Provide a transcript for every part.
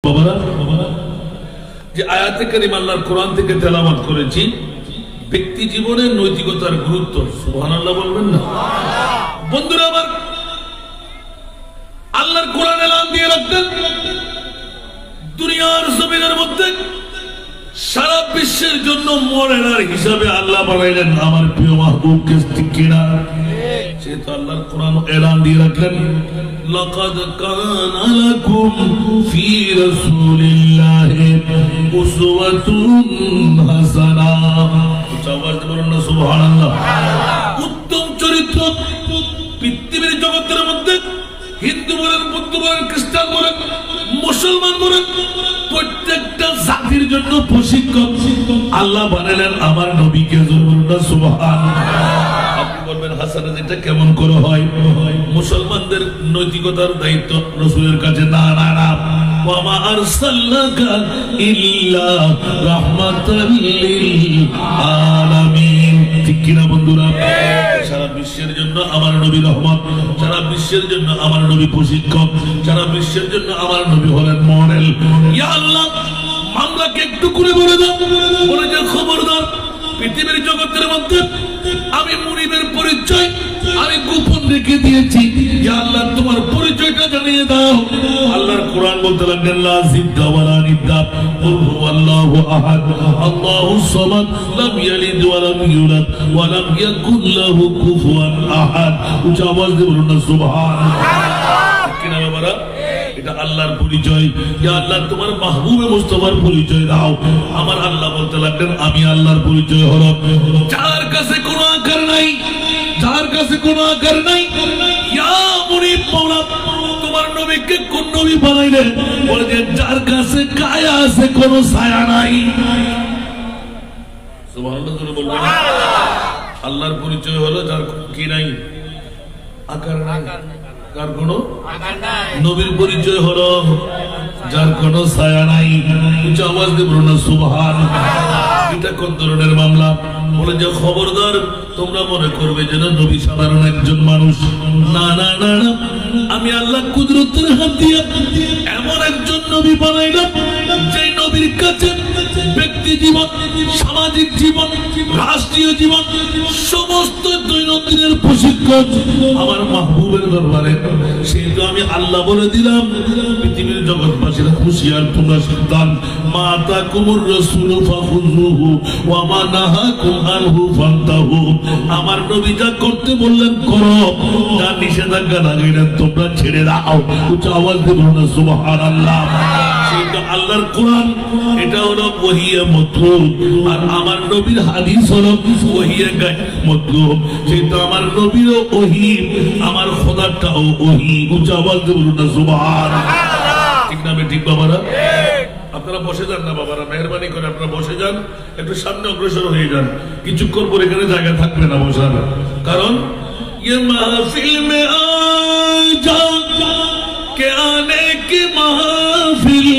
বাবারা যে আয়াতে কারিমা আল্লাহর কোরআন থেকে তেলাওয়াত করেছি, ব্যক্তি জীবনের নৈতিকতার গুরুত্ব, সুবহানাল্লাহ বলবেন না? বন্ধুরা আমার, আল্লাহর কোরআন এলান দিয়ে রাখতেন দুনিয়ার জমিনের মধ্যে সারা বিশ্বের জন্য মডেলার হিসাবে আল্লাহ বানাইলেন আমার প্রিয় মাহবুবকে, ঠিক কিনা? সেটা আল্লাহর কোরআন এলান দিয়ে রাখলেন, লাকাদ কানা লাকুম ফি রাসূলিল্লাহি উসওয়াতুন হাসানাহ। আওয়াজ বলুন না সুবহানাল্লাহ। উত্তম চরিত্র পৃথিবীর জগতের মধ্যে হিন্দু বলেন, বৌদ্ধ বলেন, খ্রিস্টান বলেন, মুসলমান বলেন, প্রত্যেকটা জাতির জন্য প্রশিক্ষক আল্লাহ বানালেন আমার নবীকে। সুবহানাল্লাহ। আপনি বলবেন হাসান এটা কেমন করে হয়? মুসলমানদের নৈতিকতার দায়িত্ব রাসূলের কাছে না না না, ওয়া মা আরসালনাকা ইল্লা রাহমাতাল লিল আলামিন। ঠিক কিনা বন্ধুরা? সারা বিশ্বের জন্য আমার নবী রহমত, সারা বিশ্বের জন্য আমার নবী প্রশিক্ষক, সারা বিশ্বের জন্য আমার নবী হলেন মডেল। ইয়া আল্লাহ, মামলাকে একটু করে বলে দাও, বলে যে খবরদার পৃথিবীর জগতের মধ্যে আমি মুনিবের পরিচয় আমি গোপন রেখে দিয়েছি, ইয়া আল্লাহ তোমার পরিচয়টা জানিয়ে দাও। আল্লাহর কোরআন বলতে লাগলেন, লা জিদ্দা ওয়ালা নিদ্দা, কুল হুয়াল্লাহু আহাদ, আল্লাহুস সামাদ, লাম ইয়ালিদ ওয়া লাম ইউলাদ ওয়া লাম ইয়াকুল লাহু কুফুয়ান আহাদ। উচ্চ আওয়াজ দিয়ে বলুন না সুবহানাল্লাহ। কিনা বাবারা, এটা আল্লাহর পরিচয়। ইয়া আল্লাহ তোমার মাহবুবে মুস্তাফার পরিচয় দাও। আমার আল্লাহ বলতে লাগলেন, আমি আল্লাহর পরিচয় হলো যার কাছে কোনো আকার নাই, যার কাছে কোনো আকার নাই। ইয়া মুনিব মাওলা, তোমার নবীকে কোন নবী বানাইলেন? বলে যে যার কাছে কায়া আছে, কোনো ছায়া নাই। সুবহানাল্লাহ বলবেন। আল্লাহর পরিচয় হলো যার কি নাই, আকার নাই, যার কোনো আকার নাই। নবীর পরিচয় হলো যার কোনো ছায়া নাই। উচ্চ আওয়াজ দিয়ে বলুন না সুবহানাল্লাহ। এটা কোন ধরনের মামলা? বলে যে খবরদার তোমরা মনে করবে যেন নবী সাধারণ একজন মানুষ। না না না না, আমি আল্লাহ কুদরতের হাত দিয়ে এমন একজন নবী বানাইলাম যে নবীর কাছে ব্যক্তি জীবন, সামাজিক জীবন, রাষ্ট্রীয় জীবন, সমস্ত দৈনন্দিনের প্রশিক্ষণ আমার মাহবুবের দরবারে। সেই তো আমি আল্লাহ বলে দিলাম, পৃথিবীর জগৎবাসীরা হুঁশিয়ার, তোমরা সাবধান। মা আতাকুমুর রাসূলু ফাখুযুহু ওয়া মা নাহাকুম আনহু ফান্তাহু। আমার নবী যা করতে বললেন করো, যা নিষেধাজ্ঞা লাগাইলেন তোমরা ছেড়ে দাও। উচ্চ আওয়াজ দিয়ে বলুন না সুবহানাল্লাহ। সেটা আল্লাহর কোরআন, এটা হলো ওহিয়ে মাতলুব, আর আমার নবীর হাদিস হলো ওহিয়ে মাতলুব। সেটা আমার নবীরও ওহী, আমার খোদারটাও ওহী। উচ্চ আওয়াজ দিয়ে বলুন না সুবহানাল্লাহ। ঠিক না ঠিক বাবারা? আপনারা বসে যান না বাবারা, মেহরবানি করে আপনারা বসে যান, একটু সামনে অগ্রসর হয়ে যান। কিছুক্ষণ পরে এখানে জায়গা থাকবে না বসার, কারণ ये महफिल में आ जा के आने की महफिल,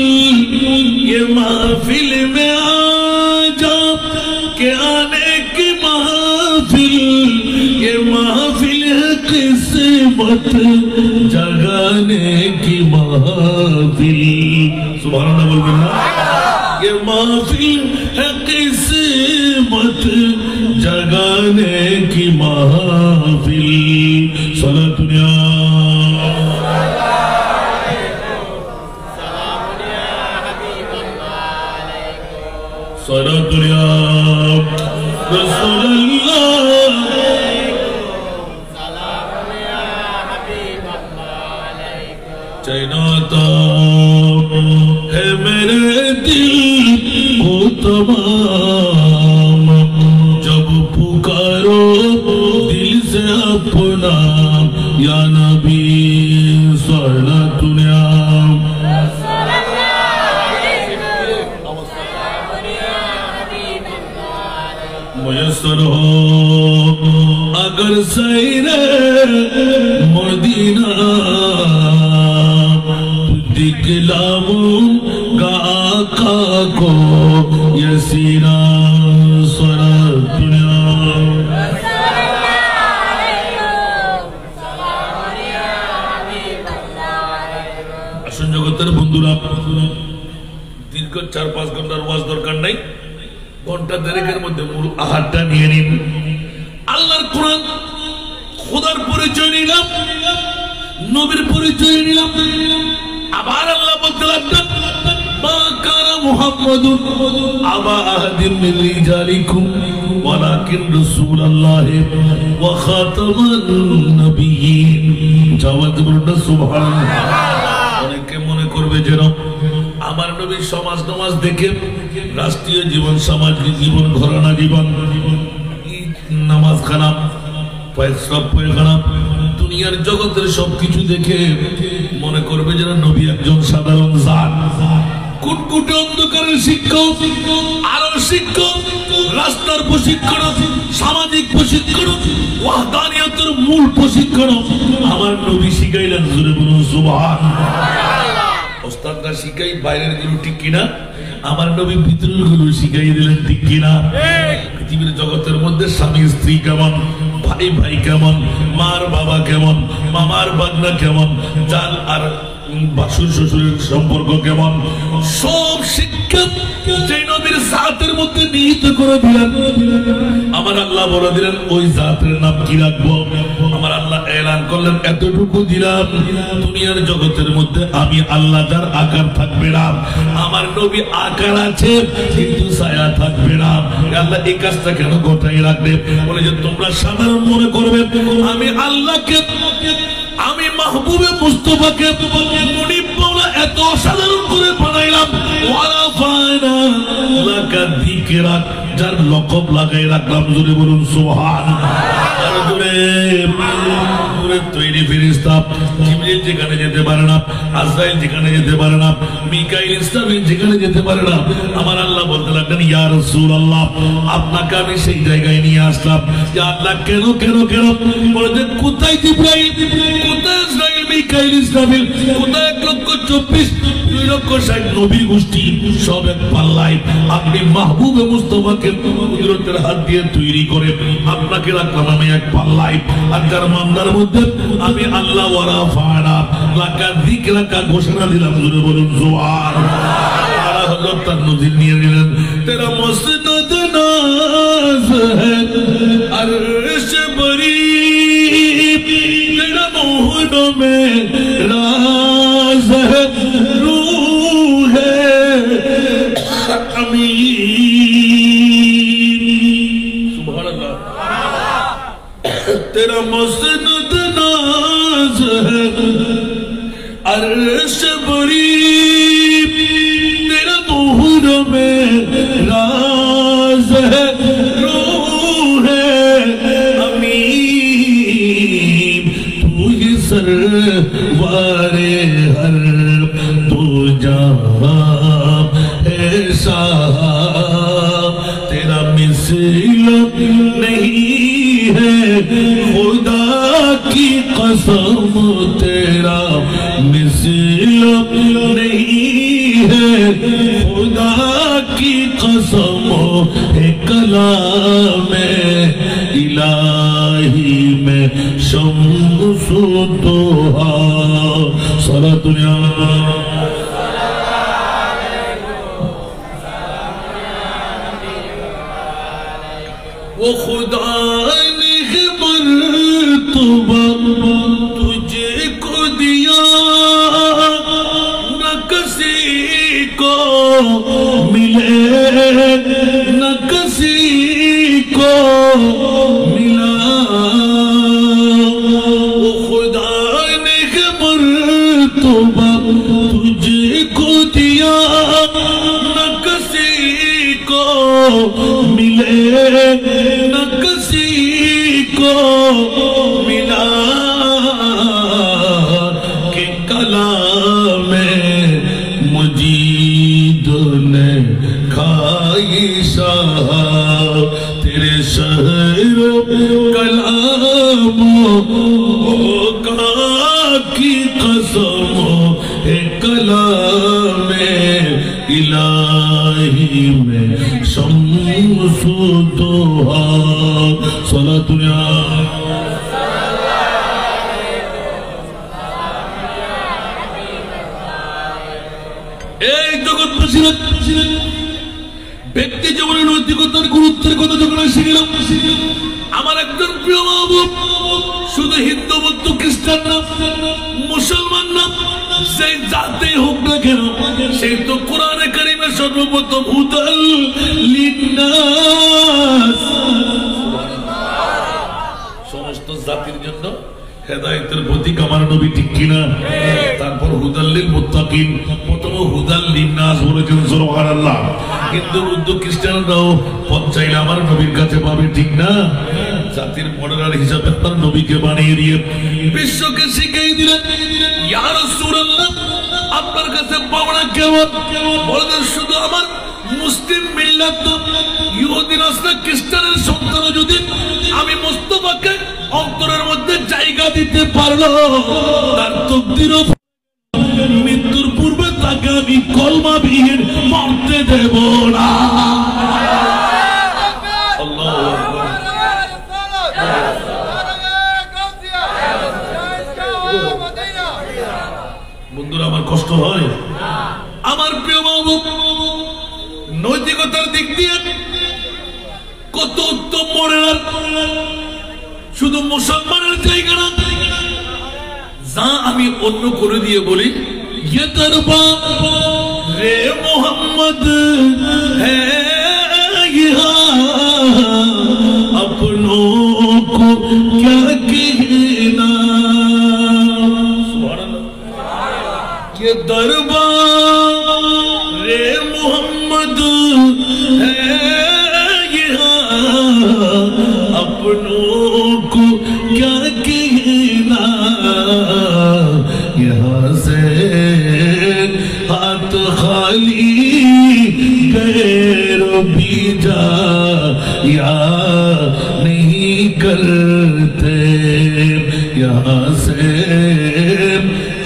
ये महफिल में आ जा के आने की महफिल, ये महफिल है किस्मत जगाने की महफिल। सुभान अल्लाह बोलবেন না? ये महफिल है किस्मत जगाने की महफिल। सारा दुनिया सारा दुनिया रसूल चाइनाता है मेरे दिल को तमाम, जब पुकारो दिल से अपना या नबी सारा दुनिया। मुयस्सर हो अगर सैरे मदीना, दिखलाऊंगा आका को ये सीना सारा दुनिया। আসুন জগতের বন্ধুরা, দীর্ঘ 4-5 ঘন্টার ওয়াজ দরকার নাই, ঘন্টা দেড়েকের মধ্যে মূল আহারটা নিয়ে নিন। আল্লাহর কোরআন, খোদার পরিচয় নিলাম, নবীর পরিচয় নিলাম। আবার আল্লাহ বলতে লাগলেন, মা কানা মুহাম্মাদুন আবা আহাদিন মিন রিজালিকুম ওয়ালাকিন রাসূলুল্লাহি ওয়া খাতামান নবিয়্যিন। জাওয়াজ বলুন সুবহানাল্লাহ। অনেকে মনে করবে যেন আমার নবীর সমাজ নামাজ দেখে, রাষ্ট্রীয় জীবন, সামাজিক জীবন, ঘরানা জীবন, নামাজ খারাপ, খারাপ, দুনিয়ার জগতের সবকিছু দেখে মনে করবে যেন নবী একজন সাধারণ জাত, কুটকুটে অন্ধকারের শিক্ষক, আরো শিক্ষক, রাস্তার প্রশিক্ষণ, সামাজিক প্রশিক্ষণ, ওয়াহদানিয়তের মূল প্রশিক্ষণ আমার নবী শিখাইলেন। জোরে বলুন সুবহানাল্লাহ। ওস্তাদরা শিখাই বাইরের গুলো ঠিক কিনা, আমার নবী ভিতরের গুলো শিখাই দিলেন ঠিক কিনা। পৃথিবীর জগতের মধ্যে স্বামী স্ত্রী কেমন, ভাই ভাই কেমন, মার বাবা কেমন, মামার বাগনা কেমন, জাল আর বাসুর শ্বশুরের সম্পর্ক কেমন, সব শিক্ষা যে নবীর জাতের মধ্যে নিহিত করে দিলেন। আমার আল্লাহ বলে দিলেন ওই জাতের নাম কি রাখবো। আমার আল্লাহ এলান করলেন, এতটুকু দিলাম, দুনিয়ার জগতের মধ্যে আমি আল্লাহ যার আকার থাকবে না, আমার নবী আকার আছে কিন্তু ছায়া থাকবে না। আল্লাহ এই কাজটা কেন গোটাই রাখবে? বলে যে তোমরা সাধারণ মনে করবে, আমি আল্লাহকে, আমি মাহবুবে মুস্তাফাকে মুনিব মাওলা এত অসাধারণ করে বানাইলাম, ওয়ালা ফায়না লাকা যিকরাক, যার লকব লাগাই রাখলাম। জোরে বলুন সুবহানাল্লাহ। জোরে তৈরি ফেরেশতা জিবরিল যেখানে যেতে পারে না, আজরাইল যেখানে যেতে পারে না, মিকাইল ইসরাফিল যেখানে যেতে পারে না, আমার আল্লাহ বলতে লাগলেন, ইয়া রাসূলুল্লাহ আপনাকে আমি সেই জায়গায় নিয়ে আসলাম। ইয়া আল্লাহ কেন কেন কেন? বলে যে কোথায় জিবরাইল, কোথায় আজরাইল, মিকাইল ইসরাফিল, কোথায় 1,24,000 2,60,000 নবী গোষ্ঠী সব এক পাল্লায়, আপনি মাহবুবে মুস্তাফাকে কুদরতের হাত দিয়ে তৈরি করে আপনাকে রাখলাম আমি এক পাল্লায়। আর যার মামলার মধ্যে আমি আল্লাহ ওয়ারা ফাড়া লাকা যিকরাকা ঘোষণা দিলাম। জোরে বলুন সুবহানাল্লাহ। হযরত তার নজির নিয়ে নিলেন, তেরা মসজিদ নাজ है अर्श बरी, तेरा मोहन में राज है, रूह है अमीर। सुभानअल्लाह। तेरा मस्जिद नाज है अर्श बरी, तेरा मोहन में राज है, रूह है अमीर। तू ही सरवारे हर दो जहां है शाह, तेरा मिसल नहीं है खुदा की कसम, तेरा मिसल नहीं है खुदा की कसम, है कलाम इलाही में शम्सु दोहा। सलातु या वो खुदा ने मर्तबा तुझे को दिया, न किसी को मिले न किसी को मिला। वो खुदा ने मर्तबा तुझे को दिया, न किसी को मिले न किसी को मिला। के कलाम मुजीद ने खाई शाह, तेरे शहर कलामों का की कसम, है कलाम इलाही में शम्सु दोहा। सलातु या एक जगत ব্যক্তি জীবনের নৈতিকতার গুরুত্বের কথা যখন শিখলাম, আমার একজন প্রিয় মাহবুব শুধু হিন্দু বৌদ্ধ খ্রিস্টান না, মুসলমান না, সেই জাতেই হোক না কেন, সেই তো কোরআনে কারিমে সর্বপ্রথম হুদাল লিন্নাস, সমস্ত জাতির জন্য হেদায়েতের প্রতীক আমার নবী, ঠিক কিনা? তারপর হুদাল লিল মুত্তাকিন, প্রথম হুদাল লিন্নাস বলেছেন সুবহানাল্লাহ। হিন্দু বৌদ্ধ খ্রিস্টানরাও পথ চাইলে আমার নবীর কাছে পাবে, ঠিক না? জাতির মডেলার হিসাবে তার নবীকে বানিয়ে দিয়ে বিশ্বকে শিখিয়ে দিলেন, ইয়া রাসূলুল্লাহ আপনার কাছে পাওনা কেমন? বলেন শুধু আমার মুসলিম মিল্লাত ইহুদি নাসরা খ্রিস্টানের সন্তান যদি আমি মুস্তাফাকে অন্তরের মধ্যে জায়গা দিতে পারলো, তার তাকদীরও মৃত্যুর পূর্বে তাকে আমি কলমা বিহীন মরতে দেব না। আল্লাহু আকবার। বন্ধুরা আমার কষ্ট হয়, আমার প্রিয় মাহবুব নৈতিকতার দিক দিয়ে কত উত্তম মডেলার, শুধু মুসলমানের জায়গা না, যা আমি অন্য করে দিয়ে বলি, ये दरबार रे मोहम्मद है यहाँ, अपनों को क्या कहना, ये दरबार रे मोहम्मद है यहाँ, अपनों को क्या कहना, यहाँ से हाथ खाली गैर भी जा या नहीं करते, यहाँ से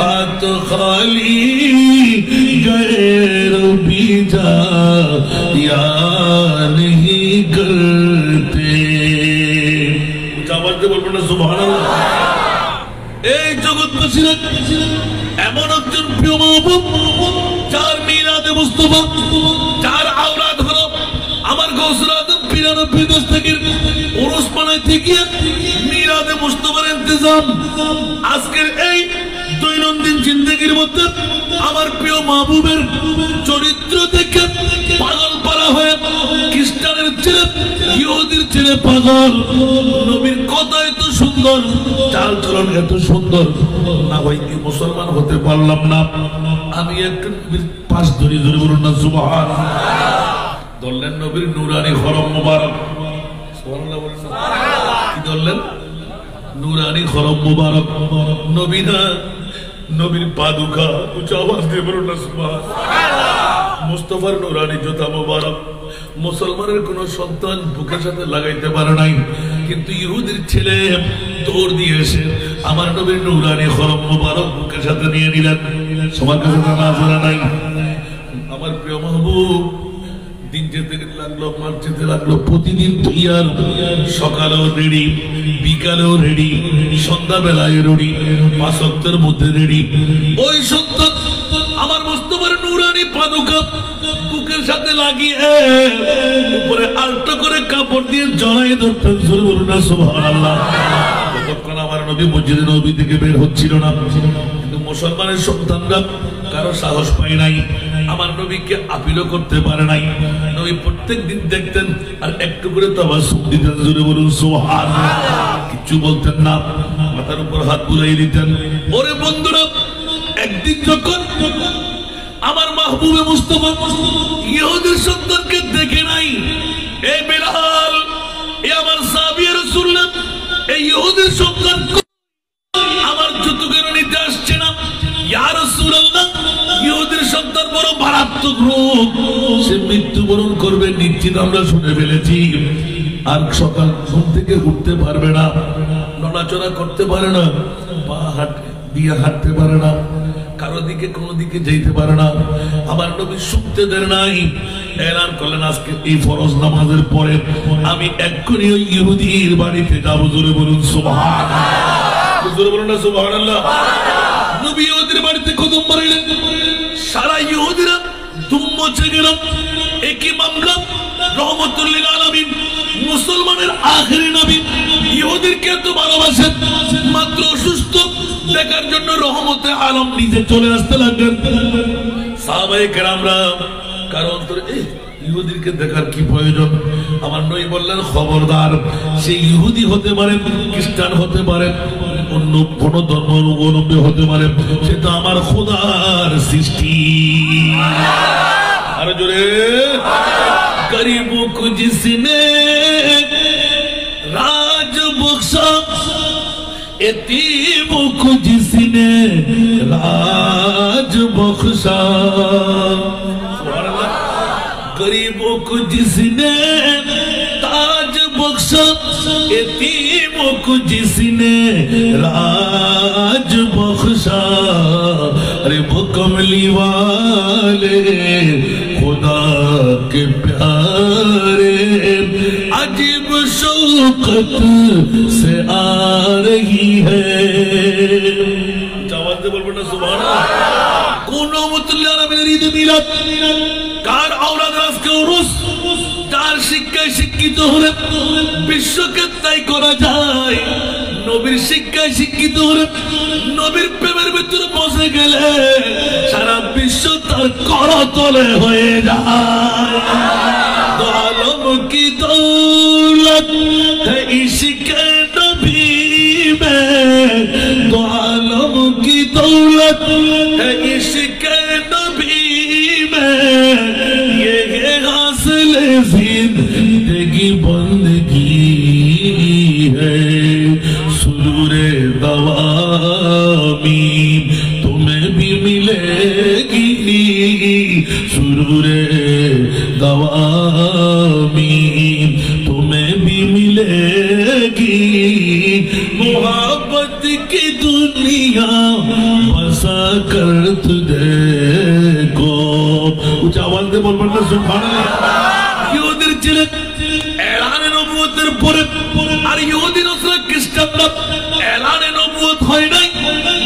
हाथ खाली गैर भी जा या नहीं करते। आवाज बोलবেন না সুবহানাল্লাহ। এই জগৎবাসীরা এমন একজন প্রিয় মাহবুব, যার মিলাদে মুস্তাফা, যার আওলাদ হলো আমার গৌসুল আজম পীরানব্বই দস্তগীর উরুস মানাইতে গিয়ে মিলাদে মুস্তাফার ইন্তজাম। আজকের এই দৈনন্দিন জিন্দেগির মধ্যে আমার প্রিয় মাহবুবের চরিত্র দেখে পাগল পারা হয়ে খ্রিস্টানের ছেলে ইহুদির ছেলে পাগল, নবীর কথা এত সুন্দর, চাল চলন এত সুন্দর, না ভাই মুসলমান হতে পারলাম না। আমি একটু পাশ ধরে ধরে বলুন না সুবহানাল্লাহ। ধরলেন নবীর নুরানি খরম মুবারক, সুবহানাল্লাহ বলুন না, কি ধরলেন? নুরানি খরম মুবারক, নবী না, নবীর পাদুকা, উচ্চ আওয়াজ দিয়ে বলুন না সুবহানাল্লাহ। মুস্তাফার নুরানি জুতা মুবারক মুসলমানের কোন সন্তান বুকের সাথে লাগাইতে পারে নাই, কিন্তু ইহুদির ছেলে দৌড় দিয়ে এসে আমার নবীর নুরানি খরম মুবারক বুকের সাথে নিয়ে নিলেন। সবার কাছে না নাই। আমার প্রিয় মাহবুব দিন যেতে লাগলো, মাঠ যেতে লাগলো, প্রতিদিন তৈয়ার, সকালেও রেডি, বিকালেও রেডি, সন্ধ্যাবেলায় রেডি, 5 ওয়াক্তের মধ্যে রেডি। ওই সন্তান আমার মুস্তাফার নুরানি পাদুকা বুকের সাথে লাগিয়ে উপরে আলতো করে কাপড় দিয়ে জড়াই ধরতেন, বলুন না সুবহানাল্লাহ। ততক্ষণ আমার নবী মসজিদে নবী থেকে বের হচ্ছিল না, কিন্তু মুসলমানের সন্তানরা কারো সাহস পায় নাই, আমার নবীকে আপিলও করতে পারে নাই। নবী প্রত্যেক দিন দেখতেন আর একটু করে তো আবার সুখ দিতেন, জোরে বলুন সুবহানাল্লাহ। কিছু বলতেন না, মাথার উপর হাত বুলাই দিতেন। ওরে বন্ধুরা, একদিন যখন আমার মাহবুবে মুস্তাফা ইহুদির সন্তানকে দেখে নাই, এই বেলাল, এই আমার সাহাবী রাসূলুল্লাহ, এই ইহুদির সন্তান আমার জুতো কেন নিতে আসছে না? ইয়া রাসূলুল্লাহ, ইহুদির সন্তান বড় মারাত্মক রোগ, সে মৃত্যুবরণ করবে নিশ্চিত আমরা শুনে ফেলেছি। আর সকাল ঘুম থেকে উঠতে পারবে না, নড়াচড়া করতে পারে না, পা দিয়ে হাঁটতে পারে না, কারো দিকে কোনো দিকে যেতে পারে না। আমার নবী শুনতে দেন নাই, এলান করলেন আজকে এই ফরজ নামাজের পরে আমি এক্ষুনি ওই ইহুদির বাড়িতে যাবো, জোরে বলুন সুবহানাল্লাহ, জোরে বলুন না সুবহানাল্লাহ। নবী ইহুদির বাড়িতে কদম মারলেন, সারা ইহুদিরা ধুম্ম পৌঁছে গেল। একই মামলা রহমতুল লিল আলামিন মুসলমানের আখেরি নবী ইহুদিকে তো ভালোবাসেন, মাত্র অসুস্থ দেখার জন্য রহমতে আলম নিজে চলে আসতে লাগলেন। সাহাবায়ে কেরামরা কারণ ইহুদিকে দেখার কি প্রয়োজন? আমার নবী বললেন খবরদার, সে ইহুদি হতে পারে, খ্রিস্টান হতে পারে, অন্য কোন ধর্ম অবলম্বী হতে পারে, সে তো আমার খোদার সৃষ্টি। আর জোরে গরিবों को जिसने राज बख्शा, यतीमों को जिसने राज बख्शा, गरीबों को जिसने ताज बख्शा, यतीमों को जिसने राज बख्शा, अरे वो कमली वाले खुदा के प्यारे अजीब शौकत से आ रही है। आवाज से बोलबो ना सुभान अल्लाह। কোন রহমতুল্লাহ আলামিনের ঈদ মিলাদ, কার আওলাদের আজকে উরুস, তার শিক্ষায় শিক্ষিত হলে বিশ্বকে তাই করা যায়। নবীর শিক্ষায় শিক্ষিত হলে, নবীর প্রেমের ভিতরে বসে গেলে সারা বিশ্ব তার করতলে হয়ে যায়। দো আলম কি দৌলত है इश्क नबी में, दो आलम की दौलत है इश्क नबी में, ये हासिल जिंदगी बंदगी है, सुरूरे दवामी तुम्हें भी मिलेगी, सुरूरे दवामी तुम्हें भी मिलेगी, मोहब्बत की दुनिया बसा कर तुझको। कुछ आवाज दे बोल पड़ना सुभान अल्लाह। ইহুদির ছেলে এলানে নবুয়তের পরে আর ইহুদি নসরা খ্রিস্টানরা এলানে নবুয়ত হয় নাই,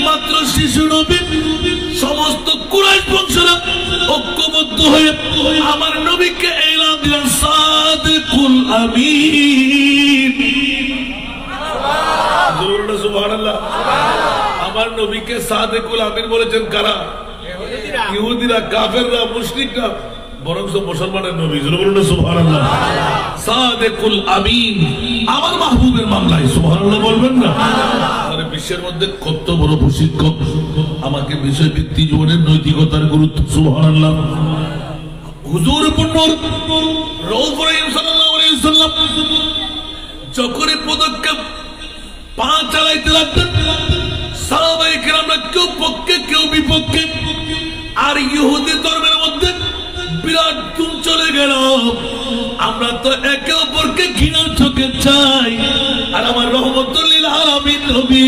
মাত্র শিশু নবী। সমস্ত কুরাইশ বংশরা ঐক্যবদ্ধ হয়ে আমার নবীকে এলান দিলেন সাদিকুল আমিন। সুবহানাল্লাহ। আমার নবীকে সাদিকুল আমিন বলেছেন কারা? ইহুদিরা, কাফেররা, মুশরিকরা, বরং মুসলমানের নবী। সুবহানাল্লাহ। সাদিকুল আমিন আমার মাহবুবের মামলায় সুবহানাল্লাহ বলবেন না? আরে বিশ্বের মধ্যে কত বড় প্রশিক্ষক আমাকে বিষয় ব্যক্তি জীবনের নৈতিকতার গুরুত্ব। সুবহানাল্লাহ। হুজুর পুন্নর রাউফ রহিম সাল্লাল্লাহু আলাইহি ওয়াসাল্লাম যখন পদক্ষেপ পা চালাইতে লাগলেন, সাহাবায়ে কেরামরা কেউ পক্ষে কেউ বিপক্ষে, আর ইহুদি ধর্মের মধ্যে বিরাট ধুম চলে গেল। আমরা তো একে অপরকে ঘৃণার চোখে চাই, আর আমার রহমতুল লিল আলামিন নবী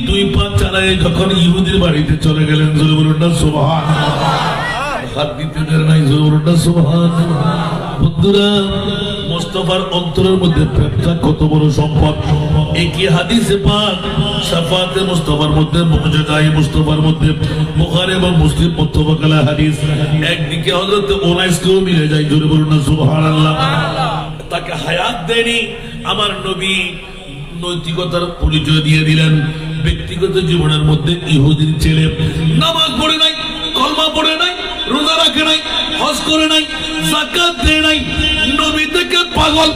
দুই পা চালায় যখন ইহুদির বাড়িতে চলে গেলেন, জোরে বলুন না সুবহানাল্লাহ। হাত দিতে দেন নাই, জোরে বলুন না সুবহানাল্লাহ। বন্ধুরা, মুস্তাফার অন্তরের মধ্যে প্রেমটা কত বড় সম্পদ। একই হাদিসে পাক শাফাতে মুস্তাফার মধ্যে, মুজতাই মুস্তাফার মধ্যে, বুখারী এবং মুসলিম মুত্তাফাক আলাইহি হাদিস। একদিকে হযরত উনাইসকেও মিলে যায়, জোরে বলুন না সুবহানাল্লাহ। তাকে হায়াত দেনি আমার নবী নৈতিকতার পরিচয় দিয়ে দিলেন। ব্যক্তিগত জীবনের মধ্যে ইহুদির ছেলে নামাজ পড়ে নাই, কলমা পড়ে নাই, রোজা রাখে নাই, হজ করে নাই, যাকাত দেয় নাই, নবী থেকে পাগল,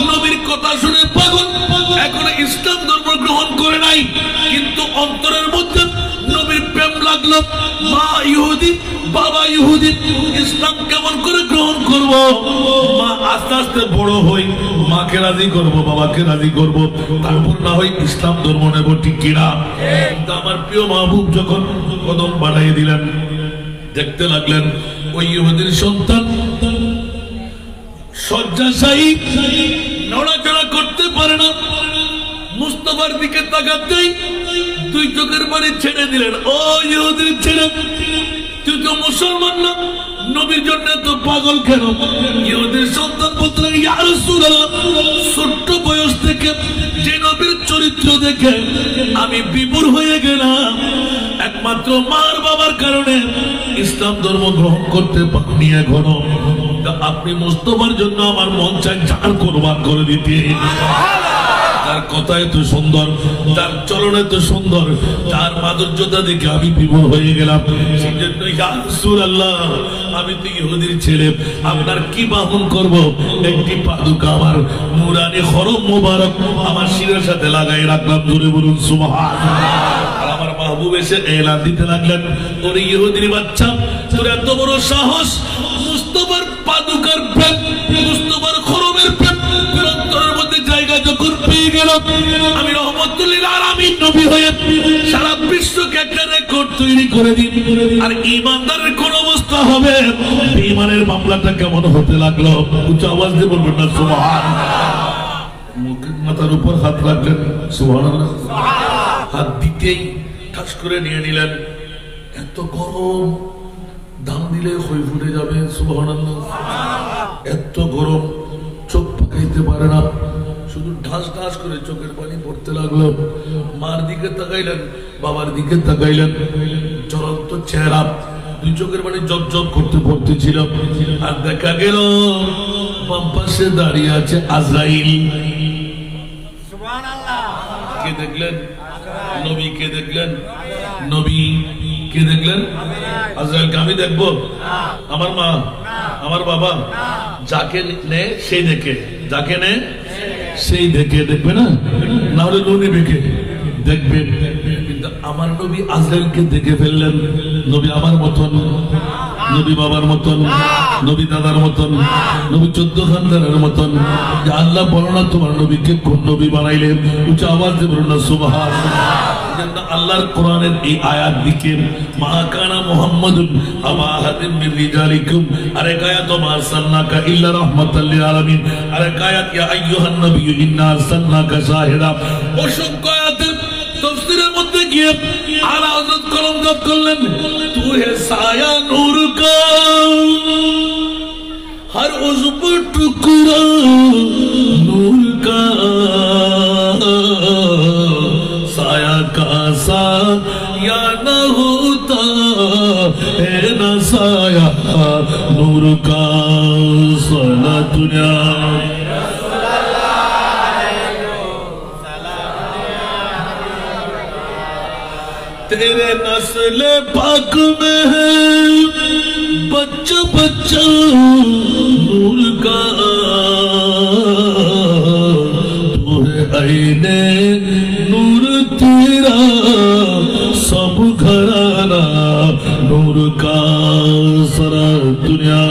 নবীর কথা শুনে পাগল, এখন ইসলাম ধর্ম গ্রহণ করে নাই, কিন্তু অন্তরের মধ্যে নবীর প্রেম লাগলো। মা ইহুদি, বাবা ইহুদি, ইসলাম কেমন করে গ্রহণ করব? মা আস্তে আস্তে বড় হই, মাকে রাজি করব, বাবাকে রাজি করব, তারপর না হয় ইসলাম ধর্ম নেব, ঠিক কিনা? আমার প্রিয় মাহবুব যখন কদম বাড়াইয়ে দিলেন, দেখতে লাগলেন ওই ইহুদির সন্তান শয্যাশায়ী, নড়াচড়া করতে পারে না। মুস্তাফার দিকে তাকাতেই দুই চোখের পানি ছেড়ে দিলেন। ও ইহুদির ছেলে, তুই তো মুসলমান না, নবীর জন্য তো পাগল কেন? ইহুদির সন্তান বললেন, ইয়া রাসূলুল্লাহ, ছোট্ট বয়স থেকে দেখে, যে নবীর চরিত্র দেখে আমি বিমূঢ় হয়ে গেলাম, একমাত্র মার বাবার কারণে ইসলাম ধর্ম গ্রহণ করতে পারিনি এখনো। আপনি মুস্তাফার জন্য আমার মন চাই ঝাড় কোরবান করে দিতে। তার কথা এত সুন্দর, তার চলন এত সুন্দর, তার মাধুর্যতা দেখে আমি বিমূঢ় হয়ে গেলাম। সেই জন্য ইয়া রাসূলুল্লাহ, আমি তো ইহুদির ছেলে, আপনার কি বাহন করব? একটি পাদুকা আমার নূরানি হরম মোবারক আমার শিরের সাথে লাগাই রাখলাম। জোরে বলুন সুবহানাল্লাহ। আর আমার মাহবুব এসে এলান দিতে লাগলেন, ওরে ইহুদির বাচ্চা, তোর এত বড় সাহস, মুস্তাফার পাদুকার প্রেম, মুস্তাফার খরমের প্রেম অন্তরের মধ্যে জায়গা যখন পেয়ে গেল, আমি রহমতুল্লিল আলামিন নবী হয়ে সারা বিশ্বকে একটা রেকর্ড তৈরি করে দিন। আর ঈমানদারের কোন অবস্থা হবে, ঈমানের মামলাটা কেমন হতে লাগলো? উচ্চ আওয়াজ দিয়ে বলবেন না সুবহানাল্লাহ। মুখের মাথার উপর হাত রাখলেন, সুবহানাল্লাহ। হাত দিতেই ঠাস করে নিয়ে নিলেন। এত গরম, দাম দিলে হই ফুটে যাবে, সুবহানাল্লাহ। এত গরম, চোখ পাকাইতে পারে না, শুধু ঢাস ঢাস করে চোখের পানি পড়তে লাগলো। মার দিকে তাকাইলেন, বাবার দিকে তাকাইলেন, জ্বলন্ত চেহারা, দুই চোখের পানি জগ জগ করতে পড়তেছিল। আর দেখা গেল বাম পাশে দাঁড়িয়ে আছে আজরাইল। কে দেখলেন? নবী। কে দেখলেন? নবী। কে দেখলেন? আজরাইলকে আমি দেখবো? আমার মা, আমার বাবা, যাকে নে সেই দেখে, যাকে নে সেই দেখে দেখবে না, না হলে নেবে দেখবে। কিন্তু আমার নবী আজরাইলকে দেখে ফেললেন। নবী আমার মতন, নবী বাবার মতন, নবী দাদার মতন, নবী 14 খানদানের মতন। আল্লাহ বলো না তোমার নবীকে কোন নবী বানাইলেন? উচ্চ আওয়াজ দিয়ে বলো না সুবহানাল্লাহ। আল্লাহর কোরআনের এই আয়াত দিকে, মা কানা মুহাম্মাদুন আবা আহাদিন মিন রিজালিকুম, আরেক আয়াত মা আরসালনাকা ইল্লা রাহমাতাল লিল আলামিন, আরেক আয়াত ইয়া আইয়ুহান নাবিয়্যু ইন্না আরসালনাকা শাহিদা। অসংখ্য আয়াতের তাফসীরের মধ্যে গিয়ে আলা হযরত কলমজাত করলেন, তু হে সায়া নূর কা हर उज़्व टुकड़ा नूर का, साया का साया न होता है न साया नूर का। सला दुनिया तेरे नस्ल पाक में है बच्चा बच्चा नूर का, तू है आईने नूर तेरा सब घराना नूर का। सारा दुनिया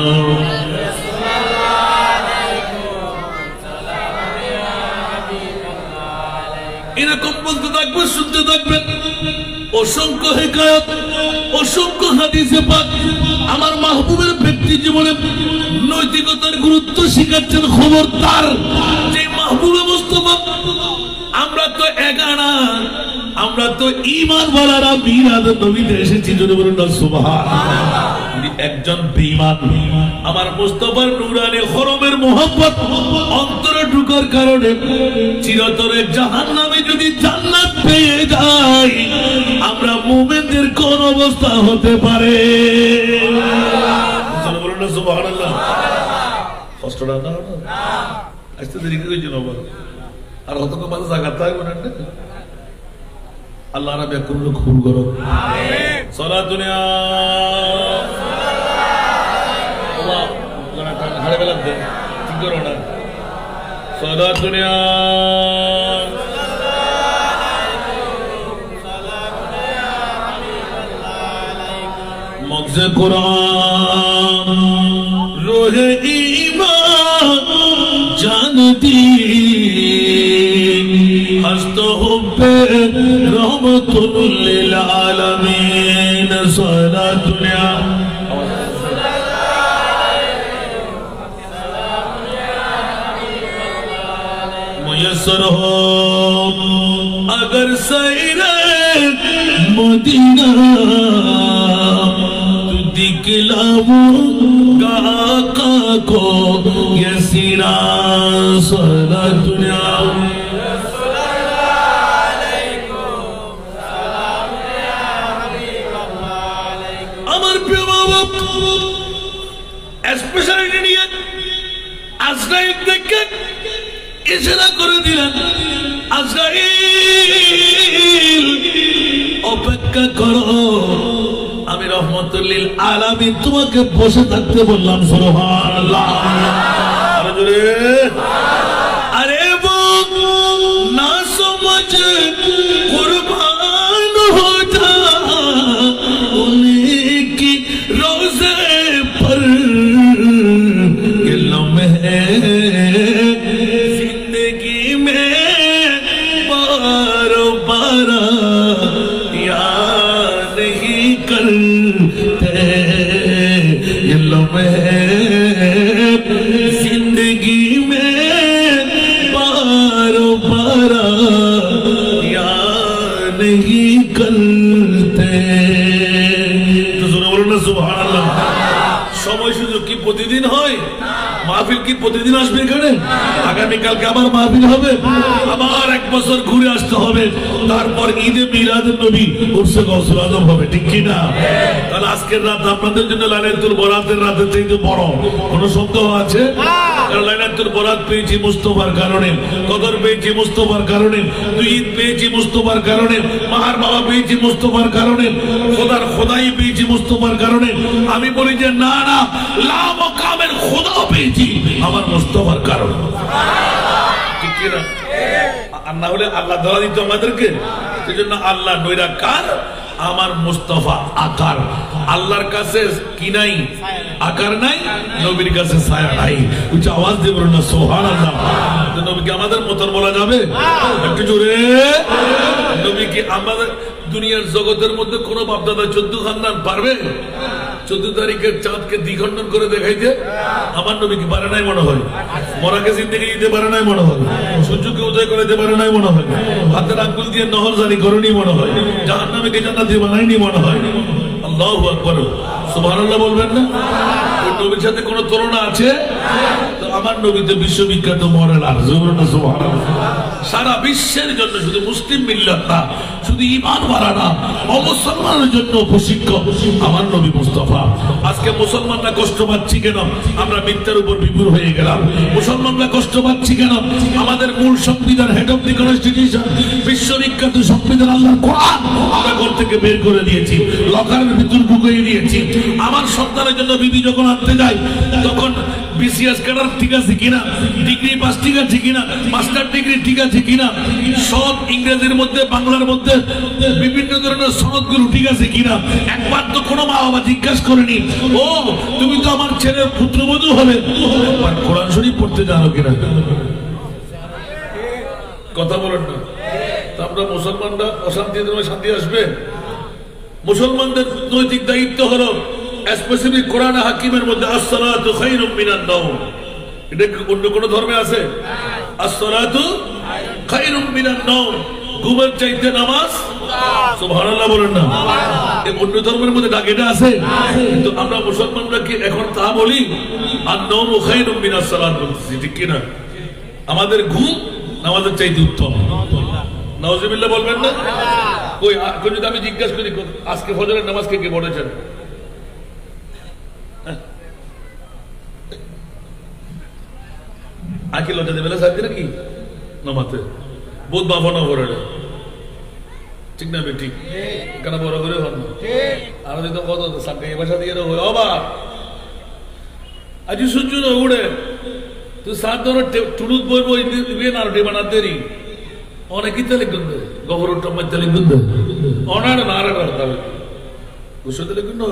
এরকম বলতে থাকবেন, শুনতে থাকবেন। অসংখ্য হিকায়াত, অসংখ্য হাদিসে পাক আমার মাহবুবের ব্যক্তি জীবনে নৈতিকতার গুরুত্ব শিখাচ্ছেন। খবরদার, যে মাহবুবে মুস্তাফা, আমরা তো এগানা, আমরা তো ঈমান ওয়ালারা মিলাদ নবীতে এসেছি। যদি বলুন না সুবহানাল্লাহ। একজন বেঈমান আমার মুস্তাফার নূরানি হরমের মোহাব্বত অন্তরে ঢুকার কারণে চিরতরে জাহান্নামে যদি জান্নাত পেয়ে যায়, আমরা মুমিনদের কোন অবস্থা হতে পারে? বলুন না সুবহানাল্লাহ। কষ্টটা না আসতে দেরি করে জন্য আর হত কমাতে জায়গা থাকবে না। আল্লাহ রাব্বুল কুল্লু কবুল করো। আমিন। সালাত দুনিয়া আল্লাহ জানা হারে বেলা দে ঠিক করো না। সালাত দুনিয়া মগজে কুরআন রোহে ঈমান জানতি हस्त हुब्बे रहमतुल लिल आलमीन। सला दुनिया मुयस्सर हो अगर सैरे मदीना, तू दिखलाऊंगा आका को ये सीना। सला दुनिया স্পেশালিটি নিয়ে আজরাইল থেকে ইশারা করে দিলেন, আজরাইল অপেক্ষা করো, আমি রহমতুল লিল আলামিন তোমাকে বসে থাকতে বললাম। সুবহানাল্লাহ। अरे वो ना समझ कुर्बान हो जा उन्हीं की रोज़े पर ये लम्हे जिंदगी में बारो बारा याद ही करते, ये लम्हे जिंदगी में बारो बारा याद नहीं करते। तो सुनो बोलो ना सुबहानाल्लाह। সময় সুযোগ কি প্রতিদিন হয়? মাহফিল কি প্রতিদিন আসবে এখানে? আগামীকালকে আবার মাহফিল হবে, আবার এক বছর ঘুরে আসতে হবে, তারপর ঈদে মিলাদুন নবী উরসে গৌসুল আজম হবে, ঠিক কি না? তাহলে আজকের রাত আপনাদের জন্য লাইলাতুল বরাতের রাতের চাইতে বড় কোনো সন্দেহ আছে? কারণ লাইলাতুল বরাত পেয়েছি মুস্তাফার কারণে, কদর পেয়েছি মুস্তাফার কারণে, ঈদ পেয়েছি মুস্তাফার কারণে, মাহার বাবা পেয়েছি মুস্তাফার কারণে, খোদার খোদাই পেয়েছি মুস্তাফার কারণে। আমি বলি যে না না, লা মাকামের খোদা পেয়েছি আমার মুস্তাফার কারণে, ঠিক কি না? আর না হলে আল্লাহ ধরা দিত আমাদেরকে। সেজন্য আল্লাহ নৈরাকার, আমার মুস্তাফা আকার। আল্লাহর কাছে কি নাই? আকার নাই, নবীর কাছে ছায়া নাই। উচ্চ আওয়াজ দিয়ে বলুন না সুবহানাল্লাহ। নবীকে আমাদের মতন বলা যাবে? একটু জোরে। নবীকে আমাদের দুনিয়ার জগতের মধ্যে কোন বাপদাদা 14 খানদান পারবে 14 তারিখের চাঁদকে দ্বিখণ্ডন করে দেখাইতে? আমার নবী কি পারে নাই মনে হয়? মরাকে জিন্দেগি দিতে পারে নাই মনে হয়? সূর্যকে উদয় করে দিতে পারে নাই মনে হয়? হাতের আঙ্গুল দিয়ে নহর জারি করেনি মনে হয়? জাহান্নামীকে জান্নাতি বানাইনি মনে হয়? আল্লাহু আকবার। সুবহানাল্লাহ বলবেন না? ওই নবীর সাথে কোন তুলনা আছে? তো আমার নবী তো বিশ্ববিখ্যাত মডেল। আর সুবহানাল্লাহ। সারা বিশ্বের জন্য, শুধু মুসলিম মিল্লাত না, শুধু ঈমান ওয়ালা না, অমুসলমানের জন্য প্রশিক্ষক আমার নবী মুস্তাফা। আজকে মুসলমানরা কষ্ট পাচ্ছি কেন? আমরা মিথ্যার উপর বিভোর হয়ে গেলাম। মুসলমানরা কষ্ট পাচ্ছি কেন? আমাদের মূল সংবিধান, হেড অফ দি কনস্টিটিউশন, বিশ্ববিখ্যাত সংবিধান আল্লাহর কোরআন আমরা ঘর থেকে বের করে দিয়েছি, লকারের ভিতর ঢুকিয়ে দিয়েছি। আমার সন্তানের জন্য বিবি যখন আনতে যায়, তখন বিসিএস ক্যাডার ঠিক আছে কিনা, ডিগ্রি পাস ঠিক আছে কিনা, মাস্টার ডিগ্রি ঠিক আছে কিনা, সব ইংরেজির মধ্যে বাংলার মধ্যে বিভিন্ন ধরনের সনদগুলো ঠিক আছে কিনা, একবার তো কোনো মা বাবা জিজ্ঞাসা করেনি, ও তুমি তো আমার ছেলের পুত্রবধূ হবে, একবার কোরআন শরীফ পড়তে জানো কিনা? কথা বলেন না। আমরা মুসলমানরা অশান্তিতে শান্তি আসবে? মুসলমানদের নৈতিক দায়িত্ব হলো স্পেসিফিক কোরআন হাকিমের মধ্যে আসসালাতু খায়রুম মিনান নাওম। এটা অন্য কোন ধর্মে আছে? আসসালাতু খায়রুম মিনান নাওম, ঘুমের চাইতে নামাজ। সুবহানাল্লাহ বলেন না? এই অন্য ধর্মের মধ্যে ডাক এটা আছে, কিন্তু আমরা মুসলমানরা কি এখন তা বলি? আন-নাওমু খায়রুম মিনাস সালাত বলতেছি, ঠিক কি না? আমাদের ঘুম নামাজের চাইতে উত্তম। নাউজুবিল্লাহ বলবেন না? কই যদি আমি জিজ্ঞাসা করি আজকে ফজরের নামাজ কে কে পড়েছেন? আকি লজ্জা দেবে না সাথে নাকি নামাতে বহুত বাবা পড়ে, ঠিক না? ঠিক কেন বড় করে হন আর তো কত সাথে এ ভাষা দিয়ে অবা আজ সূর্য না উড়ে তুই সাত ধরো টুডুত বলবো না বানাতে রি অনেকই তাহলে কিন্তু গবর টম্মার তাহলে কিন্তু অনার না আর বুঝতে তাহলে কিন্তু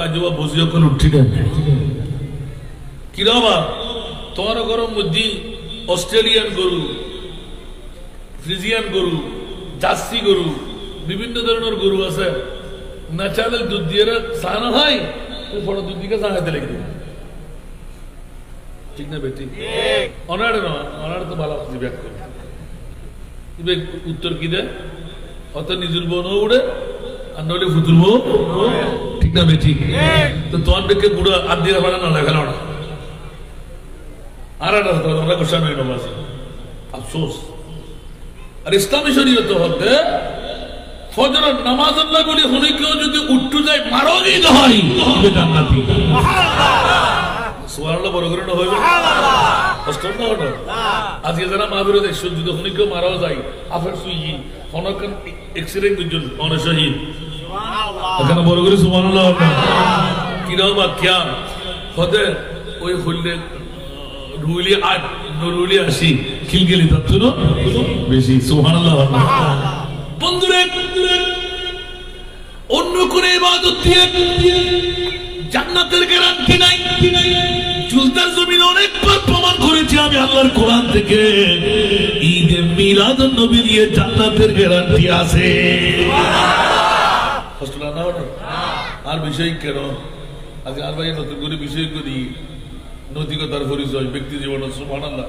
আজবা বুঝিও কোন ঠিক আছে কি বাবা তোমার গরম মধ্যে অস্ট্রেলিয়ান গরু, ফ্রিজিয়ান গরু, জার্সি গরু, বিভিন্ন ধরনের গরু আছে, ন্যাচারাল দুধ দিয়ে সাহানো হয়, বড় দুধ দিকে সাহায্য লেগে ঠিক না বেটি? অনার না অনার তো ভালো ব্যাক করে উত্তর কি দেয়? অত নিজুর বোনও উড়ে আর নইলে ফুতুর বউ, ঠিক না বেটি? তো তোমার দেখে বুড়ো আর দিয়ে পারে না লেখানো না আর আমরা গোসা নই নামাজ আফসোস। আর ইসলামী শরীয়ত হতে ফজরের নামাজ আল্লাহ বলি হলে কেউ যদি উঠতে যায় মারোগি হয় তবে জান্নাতি সুবহানাল্লাহ বড় করে না হইবে কষ্ট না হলো আজকে যারা মাহফিলে দেখছো যদি হলে কেউ মারাও যায় আফের সুইজি হনকান এক্সিডেন্ট দুজন অনশহীদ সুবহানাল্লাহ এখানে বড় করে সুবহানাল্লাহ কি নাও বা কিয়া হতে ওই হইলে রুলি আট নুরুলি আসি খিলগিলি তত্ত্ব বেশি সুবহানাল্লাহ বন্ধুরে অন্য কোন ইবাদত দিয়ে জান্নাতের গ্যারান্টি নাই চুলতার জমিনে অনেকবার প্রমাণ করেছি আমি আল্লাহর কোরআন থেকে ঈদে মিলাদুন নবী দিয়ে জান্নাতের গ্যারান্টি আছে সুবহানাল্লাহ আর বিষয় কেন আজকে আর ভাই নতুন করে বিষয় করি নৈতিকতার পরিচয় ব্যক্তি জীবন সুবহানাল্লাহ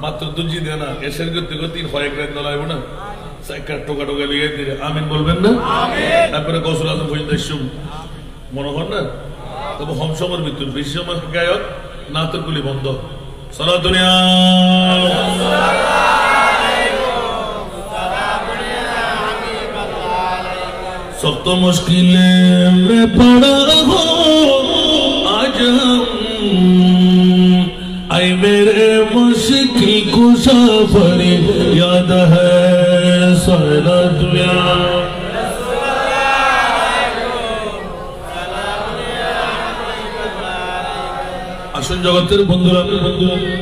মাত্র দুজি দেয় না এসের করতে করতে কয়েক রাত দলাইব না টোকা টোকা লিখে দিলে আমিন বলবেন না তারপরে গসল আজম পর্যন্ত মনে হন না তবে হম সময়ের ভিতর বেশি সময় গায়ক না তোর গুলি বন্ধ সারা দুনিয়া সব তো মুশকিলে মে পড়া হো আজ ऐ मेरे मुश्किल कुशा पर याद है सारा दुनिया আসুন জগতের বন্ধুরা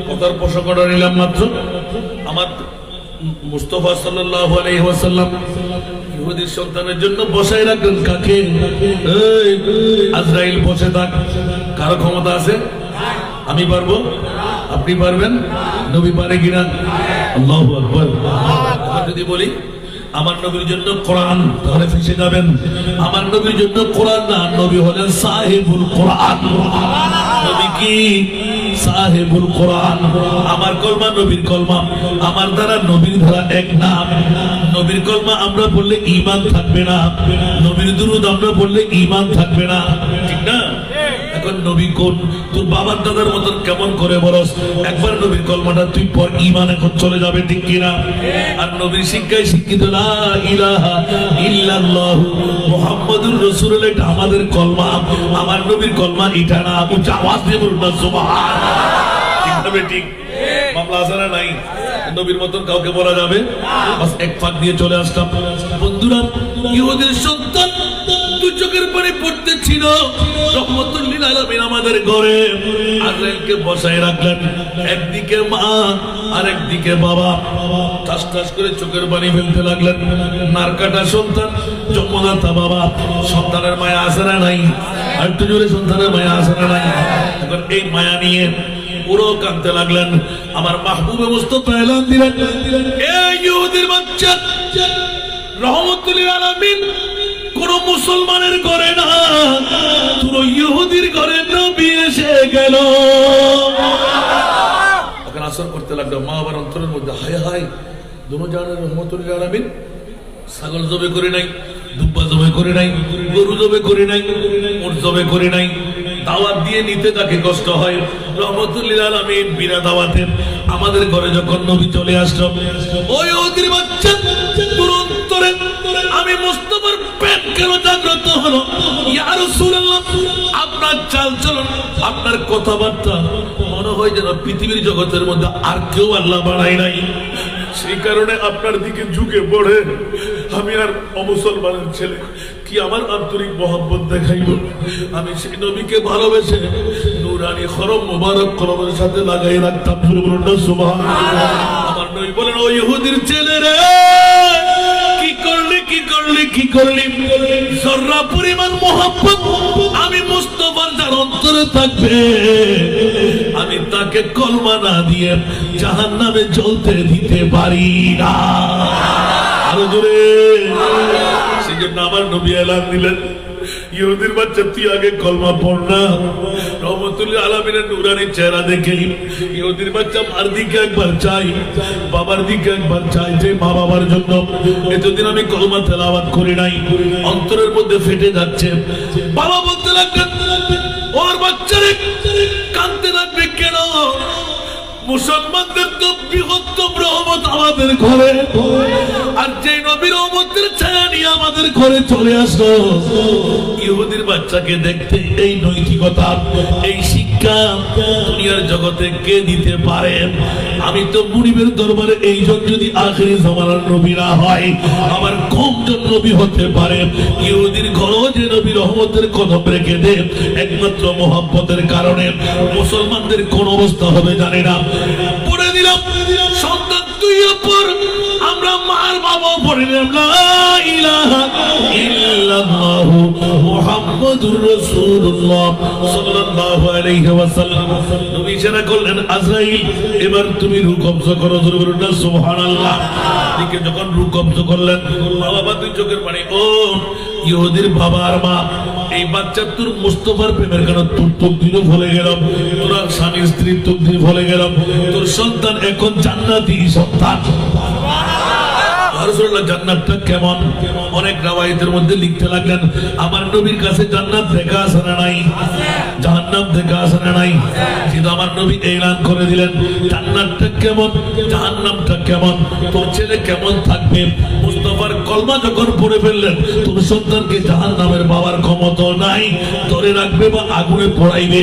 কথার প্রসঙ্গটা নিলাম মাত্র আমার মুস্তাফা সাল্লাল্লাহু আলাইহি ওয়াসাল্লাম ইহুদির সন্তানের জন্য বসায় রাখলেন কাকে এই আজরাইল বসে থাক কার ক্ষমতা আছে আমি পারবো আপনি পারবেন নবী পারে কিনা আল্লাহু আকবার যদি বলি আমার নবীর জন্য কোরআন তাহলে ফেসে যাবেন আমার নবীর জন্য কোরআন না নবী হলেন সাহিবুল কোরআন নবী কি সাহিবুল কোরআন আমার কলমা নবীর কলমা আমার দ্বারা নবীর দ্বারা এক নাম নবীর কলমা আমরা বললে ঈমান থাকবে না নবীর দুরূদ আমরা বললে ঈমান থাকবে না ঠিক না এখন নবী কোন তোর বাবার দাদার মতন কেমন করে বলস একবার নবীর কলমাটা তুই পর ঈমান এখন চলে যাবে ঠিক কিনা আর নবীর শিক্ষায় শিক্ষিত লা ইলাহা ইল্লাল্লাহু মুহাম্মাদুর রাসূলুল্লাহ এটা আমাদের কলমা আমার নবীর কলমা এটা না উচ্চ আওয়াজ দিয়ে বলুন না সুবহানাল্লাহ ঠিক হবে ঠিক মামলা আছে না নাই নবীর মতন কাউকে বলা যাবে বাস এক ফাঁক দিয়ে চলে আসলাম বন্ধুরা ইহুদির সন্তান দু চোখের পানি পড়তেছিল রহমতুল লিল আলামিন আমাদের ঘরে আজরাইলকে বসায় রাখলেন একদিকে মা আর একদিকে বাবা টাস টাস করে চোখের পানি ফেলতে লাগলেন নারকাটা সন্তান জন্মদাতা বাবা সন্তানের মায়া আছে না নাই আর একটু জোরে সন্তানের মায়া আছে না নাই এখন এই মায়া নিয়ে পুরো কাঁদতে লাগলেন আমার মাহবুবে মুস্তাফা এলান দিলেন এই ইহুদির বাচ্চা রহমতুল লিল আলামিন কোন মুসলমানের ঘরে না পুরো ইহুদির ঘরে নবী এসে গেল এখন আসর করতে লাগলো মা আবার অন্তরের মধ্যে হায় হায় দুনো জানের রহমতুল লিল আলামিন ছাগল জবে করে নাই দুব্বা জবে করে নাই গরু জবে করে নাই উট জবে করে নাই দাওয়াত দিয়ে নিতে তাকে কষ্ট হয় রহমতুল লিল আলামিন বিনা দাওয়াতে আমাদের ঘরে যখন নবী চলে আসলো ওই ওদের বাচ্চা তুরন্তরে আমি মুস্তাফার পেট কেন জাগ্রত হলো ইয়া রাসূলুল্লাহ আপনার চালচলন আপনার কথাবার্তা মনে হয় যেন পৃথিবীর জগতের মধ্যে আর কেউ আল্লাহ বানায় নাই সেই কারণে আপনার দিকে ঝুঁকে পড়ে আমি আর অমুসলমানের ছেলে কি আমার আন্তরিক মহব্বত দেখাইব আমি সেই নবীকে ভালোবেসে নূরানি খরম মুবারক কলমের সাথে লাগাই রাখতাম সুবহানাল্লাহ আমার নবী বলেন ও ইহুদির ছেলে রে কি করলি জররা পরিমাণ মহব্বত আমি মুস্তাফার যার অন্তরে থাকবে আমি তাকে কলমা না দিয়ে জাহান্নামে জ্বলতে দিতে পারি না আরো জোরে সেজন্য আমার নবী এলান দিলেন ইহুদির বাচ্চা তুই আগে কলমা পড় না রহমতুল লিল আলামিনের নূরানি চেহারা দেখে ইহুদির বাচ্চা মার দিকে একবার চাই বাবার দিকে একবার চাই যে মা বাবার জন্য এতদিন আমি কলমা তেলাওয়াত করি নাই অন্তরের মধ্যে ফেটে যাচ্ছে বাবা বলতে লাগলেন ওর বাচ্চারে কাঁদতে লাগবে কেন মুসলমানদের তো বৃহত্তম রহমত আমাদের ঘরে, আর যে নবীর রহমতের ছায়া নিয়ে আমাদের ঘরে চলে আসলো, ইহুদির বাচ্চাকে দেখতে এই নৈতিকতা, এই শিক্ষা দুনিয়ার জগতে কে দিতে পারে? আমি তো মুনিবের দরবারে এইজন যদি আখেরি জামানার নবী না হয়, আমার কমজন নবী হতে পারে। ইহুদির ঘরও যে নবী রহমতের কদম রেখে দে একমাত্র মোহাম্মতের কারণে, মুসলমানদের কোন অবস্থা হবে জানি না। পড়ে দিলাম সন্তান তুই পর, আমরা মার বাবা পড়ে দিলাম লা ইলাহা ইল্লাল্লাহু মুহাম্মাদুর রাসূলুল্লাহ সাল্লাল্লাহু আলাইহি ওয়াসাল্লাম। নবী ইশারা করলেন আজরাইল এবার তুমি রূহ কবজ করো, জোরে বলুন না সুবহানাল্লাহ। দিকে যখন রূহ কবজ করলেন, বাবা দুই চোখের পানি, ও ইহুদির বাবা আর মা, এই বাচ্চা তোর মুস্তাফার প্রেমের কারণে তোর তকদিরও ভুলে গেলাম, তোর স্বামী স্ত্রীর তকদির ভুলে গেলাম, তোর সন্তান এখন জান্নাতি সন্তান। জান্নাতটা কেমন? অনেক রাওয়ায়াতের মধ্যে লিখতে লাগলেন আমার নবীর কাছে জান্নাত দেখা আছে না নাই, জাহান্নাম দেখা আছে না নাই, কিন্তু আমার নবী এলান করে দিলেন জান্নাতটা কেমন, জাহান্নামটা কেমন, তোর ছেলে কেমন থাকবে। মুস্তাফার কলমা যখন পড়ে ফেললেন, তোর সন্তানকে জাহান্নামের বাবার ক্ষমতা নাই, ধরে রাখবে বা আগুনে পোড়াইবে।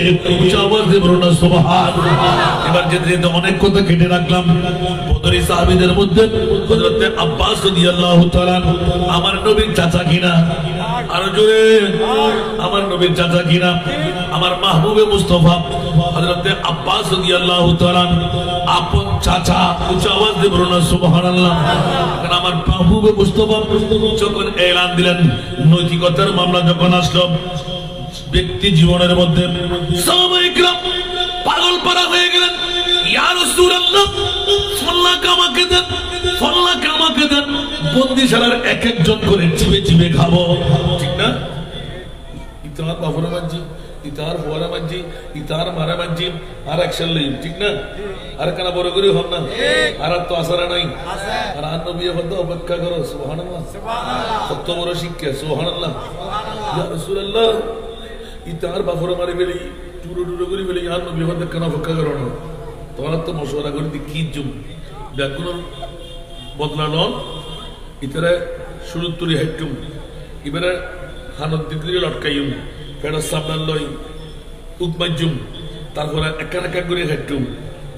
আওয়াজ দিয়ে বলুন না সুবহানাল্লাহ। এবার যেতে যেতে অনেক কথা কেটে রাখলাম। বদরি সাহাবীদের মধ্যে হযরত আব্বাস রাদিয়াল্লাহু তাআলা আমার নবীর চাচা কিনা, আরো জোরে আমার নবীর চাচা কিনা, আমার মাহবুবে মুস্তাফা হযরত আব্বাস রাদিয়াল্লাহু তাআলা আপন চাচা। উচ্চ আওয়াজ দিয়ে বলুন না সুবহানাল্লাহ। কারণ আমার মাহবুবে মুস্তাফা যখন এলান দিলেন, নৈতিকতার মামলা যখন আসলো ব্যক্তি জীবনের মধ্যে, সাহাবায়ে কিরাম পাগল পারা হয়ে গেলেন। ইয়া রাসূলুল্লাহ ফল্লাকে আমাকে দেন, ফল্লাকে আমাকে দেন, বন্দিশালার এক একজন করে চিবে চিবে খাবো। ঠিক না? ইতার বাবুরা মানজি, ইতার বোরা মানজি, ইতার মারা মানজি, আর একশন লই। ঠিক না? আর কেন বড় করে হন না, আর তো আসারা নাই, আর আর নবী হতো অপেক্ষা করো। সুবহানাল্লাহ, কত বড় শিক্ষা। সুবহানাল্লাহ। ইয়া রাসূলুল্লাহ ইতার বাবুরা মারি বেলি টুরো টুরো করে বেলি, আর নবী হতো কেন অপেক্ষা করো না? তোমার তো মশওয়ারা করে দি কি জুম ব্যাকুল বদলা নন, ইতারে সুরুত্তরি হেটুম, এবারে হানত দিকে লটকাইম, ফেরত সাবধান লই উকমাজুম, তারপরে একা একা করে হেটুম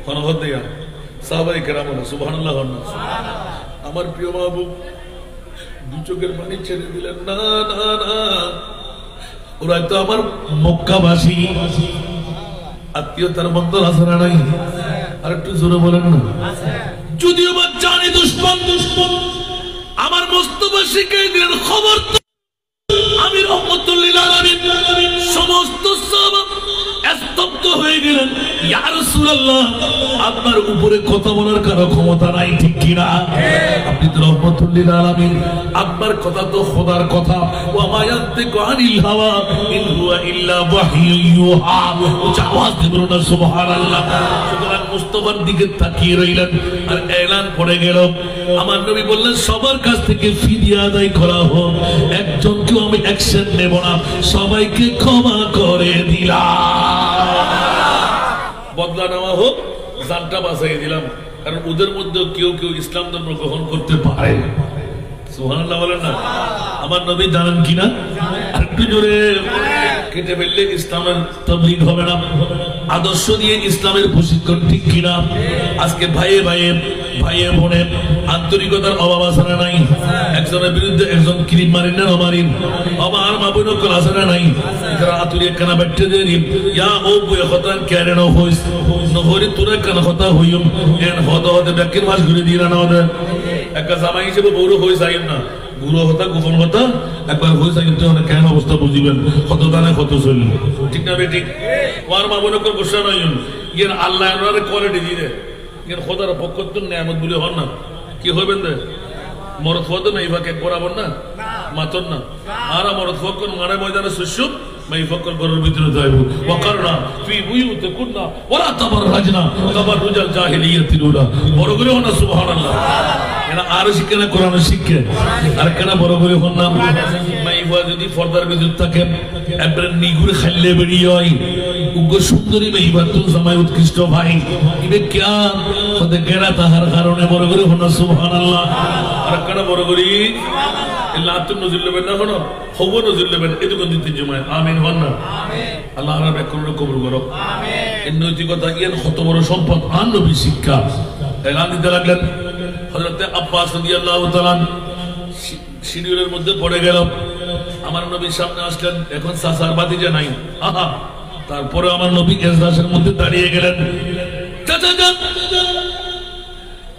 হনহদ দেয়া। সাহাবায়ে কেরাম সুবহানাল্লাহ। আমার প্রিয় মাহবুব দু চোখের পানি ছেড়ে দিলেন। না না না, ওরা তো আমার মক্কাবাসী, আত্মীয়তার বন্ধন আছে না নাই? আর একটু জোরে বলেন না। যদিও বা জানি দুশ্মন, আমার মুস্তাফা শিখিয়ে দিলেন খবর তো আমি রহমতুল লিল আলামিন। সমস্ত সাহাবা স্তব্ধ হয়ে গেলেন। ইয়া রাসূলুল্লাহ আপনার উপরে কথা বলার কারো ক্ষমতা নাই, ঠিক কি না? আপনি তো রহমতুল লিল আলামিন, আপনার কথা তো খোদার কথা। ওয়া মা ইয়ানতিকু আনিল হাওয়া ইন হুয়া ইল্লা ওয়াহয়ুন ইউহা। আওয়াজ দিয়ে বলুন না সুবহানাল্লাহ। সুতরাং মুস্তাফার দিকে তাকিয়ে রইলেন আর এলান করে গেল। আমার নবী বললেন সবার কাছ থেকে ফিদিয়া আদায় করা হোক, একজনকেও আমি অ্যাকশন নেব না, সবাইকে ক্ষমা করে দিলাম। বদলা নেওয়া হোক, জানটা বাঁচাই দিলাম। কারণ ওদের মধ্যে কেউ কেউ ইসলাম ধর্ম গ্রহণ করতে পারে। সুবহানাল্লাহ বলেন না। আমার নবী জানেন কিনা? আরেকটু জোরে। কেটে ফেললে ইসলামের তাবলীগ হবে না, আদর্শ দিয়ে ইসলামের প্রশিক্ষণ, ঠিক কিনা? আজকে ভাইয়ে ভাইয়ে ভাইয়ে বোনে আন্তরিকতার অভাব আছে না নাই? একজনের বিরুদ্ধে একজন ক্রিম মারিন না মারিন, আমার মা বোন কল আছে না নাই? এরা আতুরিয়ে কানা বেটে দেরি ইয়া ও বই হতান কেন না হইস নহরি তোরে কানা হতা হইম এন হতা হতে ব্যাকির মাস ঘুরে দিয়ে না ওদের। একটা জামাই হিসেবে বউরো হয়ে যাই না, বুড়ো হতা গোপন হতা একবার হয়ে যাই অনেক কেন অবস্থা বুঝিবেন, কত দানে কত চলল। ঠিক না বেটি? ওর মা বোন কল বসা নয় ইয়ের আল্লাহ কোয়ালিটি দিয়ে দেয়, ইয়ের খোদার পক্ষ তো নিয়ামত বলে হন না। কি হইবেন দে মরদ ফদ না ইভাকে বরাবর না মাতন না, আর মরদ ফক মারা ময়দানে শস্য মাই ফকর ঘরের ভিতরে যাইব ওয়াকারনা ফি বুয়ুতিকুন্না ওয়ালা তাবাররাজনা তাবাররুজাল জাহিলিয়াতিল উলা বড় করে হন সুবহানাল্লাহ এনা আর শিখে না কোরআন শিখে আর কেন বড় করে হন না মাই যদি পর্দার ভিতর থাকেন একবার নিগুর খাইলে বেরিয়ে হয় উগ্র সুন্দরী মেহিবাতুল জামাই উৎকৃষ্ট ভাই ইবে কিয়া ওদের গেরা তাহার কারণে বড় করে হন সুবহানাল্লাহ আর কেন বড় করি লাতুন নজর লেবেন না হন হব নজর লেবেন এটুকু দিতে জমায় আমিন হন না আল্লাহ আমরা ব্যাকরণ কবুল করো আমিন নৈতিকতা ইয়ান কত বড় সম্পদ আর নবী শিক্ষা এলান দিতে লাগলেন হযরত আব্বাস রাদিয়াল্লাহু তাআলা শিডিউলের মধ্যে পড়ে গেল আমার নবীর সামনে আসলেন এখন সাসার বাতিজা নাই আহা তারপরে আমার নবী এজলাসের মধ্যে দাঁড়িয়ে গেলেন চাচা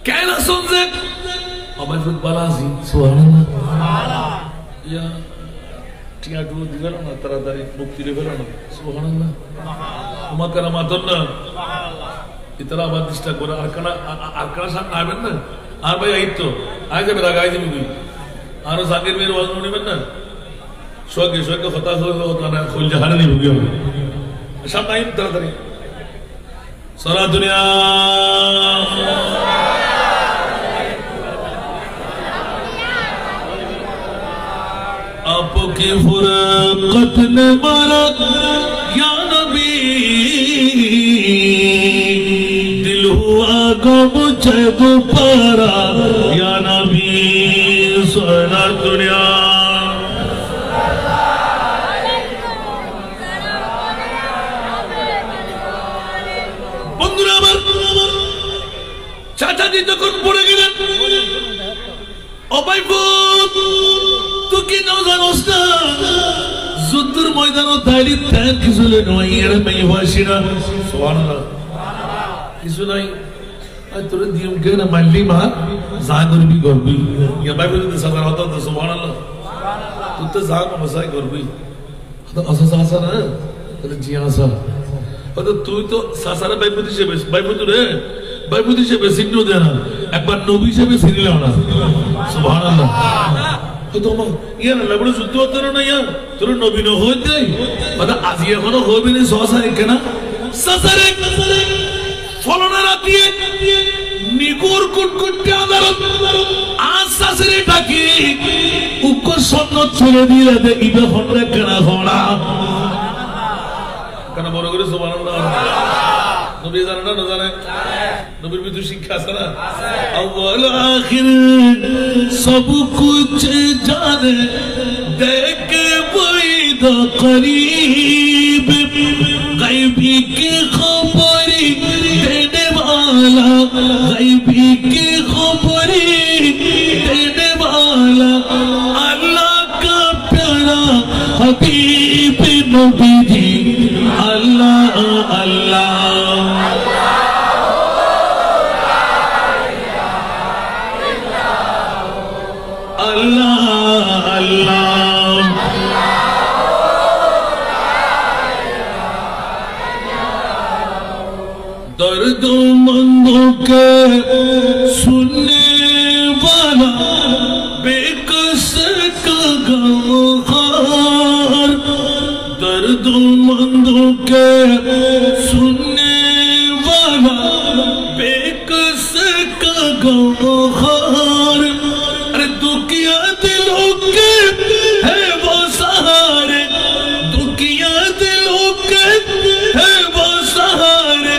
কেন শুনছে আমার ফুট বালাজি সুবহানাল্লাহ সুবহানাল্লাহ ইয়া টিয়া দু দিবেন না তাড়াতাড়ি মুক্তি দেবেন না সুবহানাল্লাহ তোমার কারামাতন না সুবহানাল্লাহ ইতরা বাদিষ্টা করে আর কানা সামনে আবেন না আর ভাই আইতো আই যাবে লাগাই দিবি তুই আর জাকির মের ওয়াজ নেবেন না সোগে হতাশ হয়ে না খুল জাহানে নিবি গিয়ে সামনে আইন তাড়াতাড়ি সারা দুনিয়া आपकी फुरकत ने मारा या नबी दिल हुआ गम जब पारा या नबी सारा दुनिया बंधुरा আমার চাচাজি যখন পড়ে গেলেন ও ভাই তুই কি নাও জানোস না যুদ্ধের ময়দানে দাঁড়ি তেল কিছু নয় এর মেয়ে ভাসিনা সুবহানাল্লাহ কিছু নাই আর তোর দিম কেন মারলি মা যা করবি ইয়া ভাই বলতে সাদা হতো তো সুবহানাল্লাহ তুই তো যা মসাই করবি তো আসা না তোর জি আসা তো তুই তো সাসারা ভাইপতি রে ভাইপতি হিসেবে চিহ্ন দেয় না একবার নবী হিসেবে চিনিল না সুবহানাল্লাহ তো ইয়া না বলে যুদ্ধ হতো না ইয়া তোর নবী ন হইতে মানে আজি এখনো হইবে না সহসা কেনা সাসারে ফলনা রাতিয়ে নিগুর কুটকুটে আদালত আজ সাসারে ডাকি উক্ক সন্ন্যত ছেড়ে দিয়ে দেখিবে হন্ডে কেনা ঘোড়া কেন বড় করে সুবহানাল্লাহ নবী জানে না জানে নবীর ভিতর শিক্ষা আছে না আউয়াল আখির সব কুছ জানে দেখে বৈদ করিব গায়বী কি খবরি দেনে वाला গায়বী কি খবরি দেনে वाला আল্লাহ কা প্যারা হাবিব নবী জি আল্লাহ আল্লাহ दर्द मंदों के सुनने वाला बेकस का गमखार दर्द मंदों के सुनने वाला बेकस का गमखार अरे दुखिया दिलों के है वो सहारे दुखिया दिलों के है वो सहारे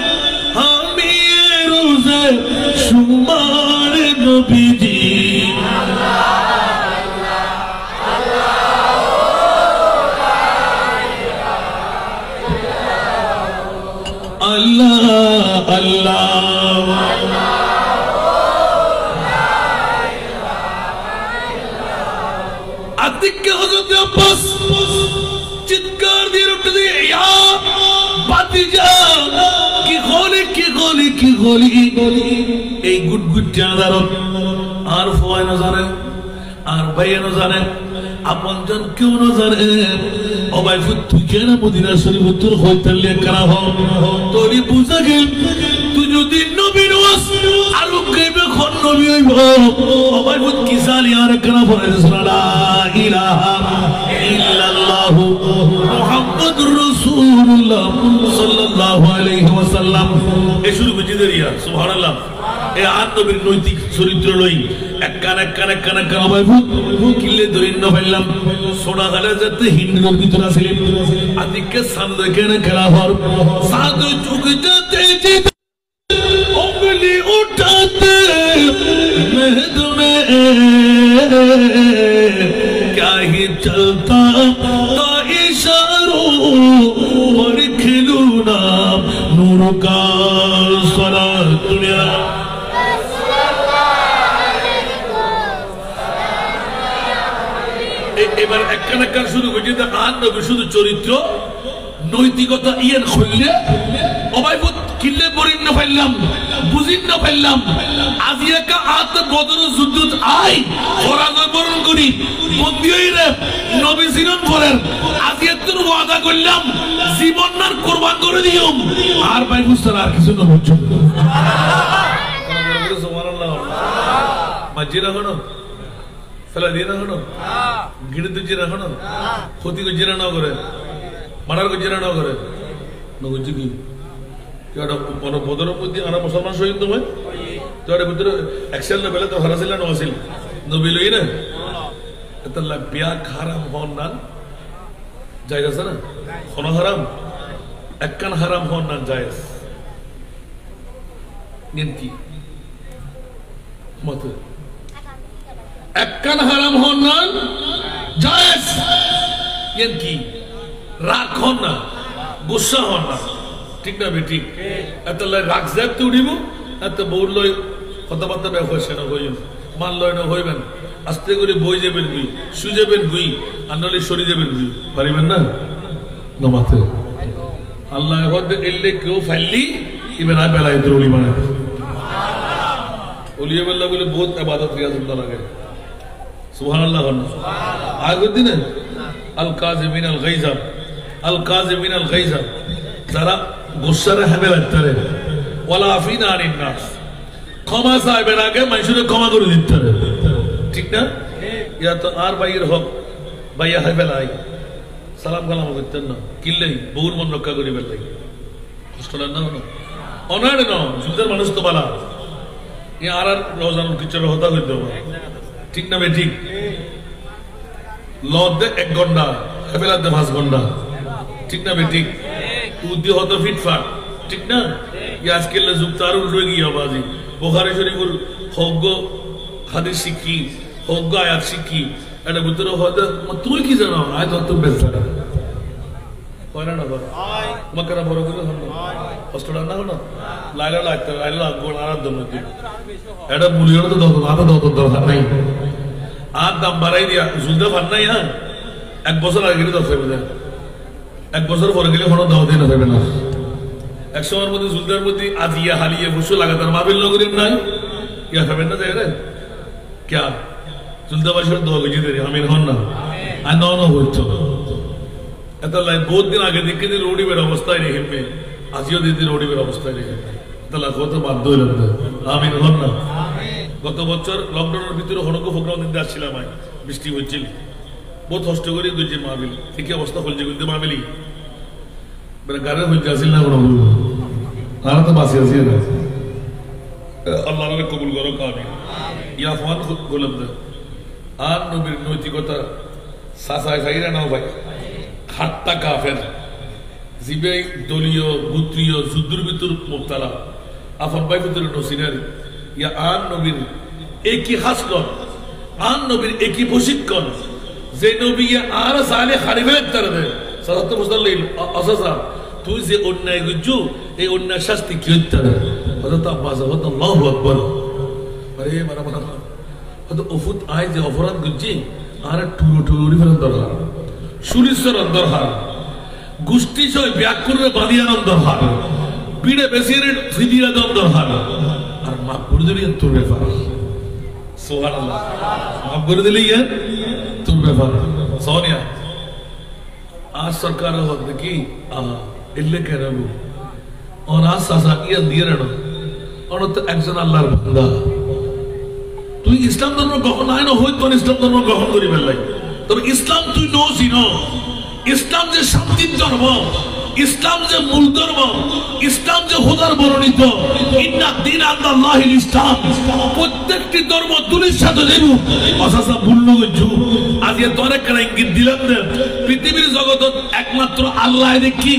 शुमार नबी जी अल्लाह अल्लाह आतिक के हज़रत अब्बास चित्कार दिए उठ दिए या बातिजा की गोली এই গুটগুটি আদালত আর ফয় না জানে আর ভাই না জানে আপনজন কেউ না জানে ও ভাই তুই কেন মদিনা শরীফ তোর হইতালে করা হ তোরি বুঝা গেল তুই যদি নবী নস আলু কেবে খন নবী হইব ও ভাই কি সালি আর কেন বলে লা ইলাহা ইল্লাল্লাহু মুহাম্মাদুর কালামুল্লাহ সাল্লাল্লাহু আলাইহি ওয়াসাল্লাম এ শুরু করে দিরিয়া সুবহানাল্লাহ এ আর নবীর নৈতিক চরিত্র লই এক কান বাইবুত কিলে দরিন না ফেললাম সোনা গালে যেতে হিন্দুর ভিতর ছিলেন আদিকে সামনে কেন খেলা হর সাধু চুক যেতে যেতে उंगली उठाते महद में क्या ही चलता था इशारों पर खिलूना नूर का सरा दुनिया এবার একখানা শুরু করছি আর নবী শুধু চরিত্র নৈতিকতা ইয়ের খুললে অবাইবুত কিল্লে বরিন না ফেললাম বুঝিন না ফেললাম আজি একা আত বদর যুদ্ধ আই পরাজয় বরণ করি বন্দী হইরে নবী সিরান করেন আজি এতর ওয়াদা করলাম জীবন নার কুরবান করে দিও আর ভাই বুঝছেন আর কিছু না বুঝছো সুবহানাল্লাহ মাজিরা হনো ফেলা দিয়ে না হনো গিড়ে তো জিরা হনো ক্ষতি কো জিরা না করে মারার কো জিরা না করে নগজি কি কেডা কোন বদরের মধ্যে আনা মুসলমান শহীদ তুমি তোর ভিতরে এক্সেল না বেলে তো হারাছিল না আসিল নবী লই না এতলা বিয়া হারাম হন না জায়েজ আছে না কোন হারাম একখান হারাম হন না জায়েজ নিনকি মত একখান হারাম হন না জায়েজ নিনকি রাগ হন না গুসা হন না ঠিক না বেটি এত রাগ যাইতে উঠিব এত বউর লই কথাবার্তা হয়েছে না হই মান লয় না হইবেন আস্তে করে বই যাবেন গুই শুই যাবেন গুই আর নলে সরি যাবেন গুই পারিবেন না নমাতে আল্লাহ এলে কেউ ফাইলি ইবেন আয় বেলা ইদর উলি বানায় উলিয়ে বেল্লা বলে বহুত আবাদত রিয়াজ লাগে সুবহানাল্লাহ আগের দিনে আল কাযিমিন আল গাইজা যারা গুসারে হবে বাচ্চারে ওয়ালা আফিনা আনিন নাস ক্ষমা চাইবেন আগে মানুষের ক্ষমা করে দিতে হবে ঠিক না ইয়া তো আর ভাইয়ের হক ভাইয়া হবে লাই সালাম কালাম করতেন না কিনলেই বউর মন রক্ষা করি বেলাই কষ্ট না না অনাড়ে ন যুদ্ধের মানুষ তো বালা এ আর রোজান কিছু হতা হইতে হবে ঠিক না বে ঠিক লদে 1 ঘন্টা হেবেলাতে 5 ঘন্টা ঠিক না বে ঠিক উদ্দি হতো ফিটফাট ঠিক না আজকে যুক্ত আর উল্টো গিয়ে বাজি বুখারী শরীফুল হজ্ঞ হাদিস শিখি হজ্ঞ আয়াত শিখি এটা ভিতরে হয়তো তুই কি জানো আয়াত তো বেশ হয় না বড় মক্কারা বড় করে হলো কষ্টটা না হলো লাইলা লাগতে লাইলা গোল আরাধ মধ্যে এটা মুলিয়র তো দরকার নাই আর দাম বাড়াই দিয়া জুলদা ভান নাই হ্যাঁ 1 বছর আগে গেলে 10 হবে 1 বছর পরে গেলে কোনো দাও দেনা যাবে না 100 এর মধ্যে জুলদার মধ্যে আজিয়া হালিয়ে বসে লাগাতার মাবিল নগরীর নাই ইয়া খাবেন না যাই রে क्या জুলদা বাসর দোয়া গজি দেরি আমিন হন না আর না হইতো এত লাই বহুত দিন আগে দেখে যে রোডি বের অবস্থায় রেখে মে আজিও দিদি রোডি বের অবস্থায় রেখে এত লাই কত বাধ্য হইল আমিন হন না গত বছর লকডাউনের ভিতরে হনক প্রোগ্রাম দিতে আসছিলাম আমি বৃষ্টি হচ্ছিল বহুত কষ্ট করে দুই মাহবিল কি অবস্থা হলছে কিন্তু মাহবিলি মানে গারে হয়ে যাচ্ছিল না কোনো আর তো বাসি আছি না আল্লাহ রে কবুল করো আমিন ইয়া ফান গোলাম দে আর নবীর নৈতিকতা সাসায় ফাইরা নাও ভাই খাট্টা কাফের জিবে দলীয় গোত্রীয় যুদ্ধের ভিতর মুবতালা আফান ভাই ভিতরে নসিনের ইয়া আর নবীর একই হাসলত আর নবীর একই প্রশিক্ষণ যে নবী আর সালে খারিবে তারে দে সালাত মুসাল্লিল আসাসা তুই যে অন্যায় গুজু এই অন্যায় শাস্তি কি হইতে পারে হযরত আব্বাস হযরত আল্লাহু আকবার আরে মারা মারা হয়তো উফুত আয় যে অপরাধ গুজি আর টুরি ফেরার দরকার সুরিশ্বর দরকার গোষ্ঠী সয় ব্যাকুরে বাদিয়ার দরকার বিড়ে বেসির ফিদিয়া দম দরকার আর মাফ করে দিলি তোর ব্যাপার সুবহানাল্লাহ মাফ করে দিলি তোর ব্যাপার সোনিয়া आज सरकार देखी इल्ले कह रहा हूँ और आज सासा किया दिए रहना और तो एक्शन अल्लाह बंदा তুই ইসলাম ধর্ম গ্রহণ হয় না হয়তো ইসলাম ধর্ম গ্রহণ করি বেলাই তবে ইসলাম তুই নো সিনো ইসলাম যে শান্তির ধর্ম ইসলাম যে মূল ধর্ম, ইসলাম যে খোদার বর্ণিত, ইন্না দীন আল্লাহিল ইসলাম, প্রত্যেকটি ধর্ম তুলির সাথে দেব অসাসা ভুল গজু আজকে তোরে কেন ইঙ্গিত দিলাম না পৃথিবীর জগৎ একমাত্র আল্লাহ দেখি,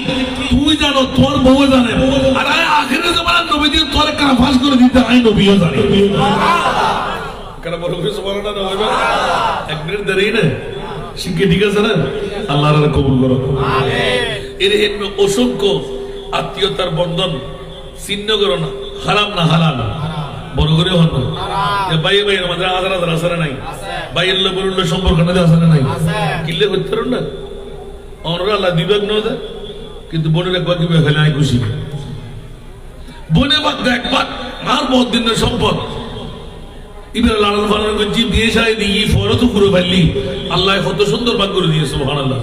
তুই জানো, তোর বউ জানে, আর আখিরের জামানার নবীদের তোরে কেন ফাঁস করে দিতে হয়, নবীও জানে। কেন বড় করে সুবহানাল্লাহ না হবে, এক মিনিট দেরি না শিখে, ঠিক আছে না? আল্লাহর কবুল করো, আমিন। এর হেন অসংখ্য আত্মীয়তার বন্ধন ছিন্ন করো না, হারাম না হালাল, বড় করে হন না। ভাই ভাই আমাদের আধার আধার আসে নাই, ভাইয়ের লোক বললো সম্পর্ক না আসে নাই, কিনলে করতে পারো না, আমরা আল্লাহ দিবেন না, কিন্তু বোনের একবার কি ফেলে আমি খুশি, বোনে বাদ একবার আর বহুত দিনের সম্পদ এবার লালন পালন করছি, বিয়ে সাই দিয়ে ফরও তো পুরো ফেললি, আল্লাহ কত সুন্দর ভাগ করে দিয়েছে সুবহানাল্লাহ।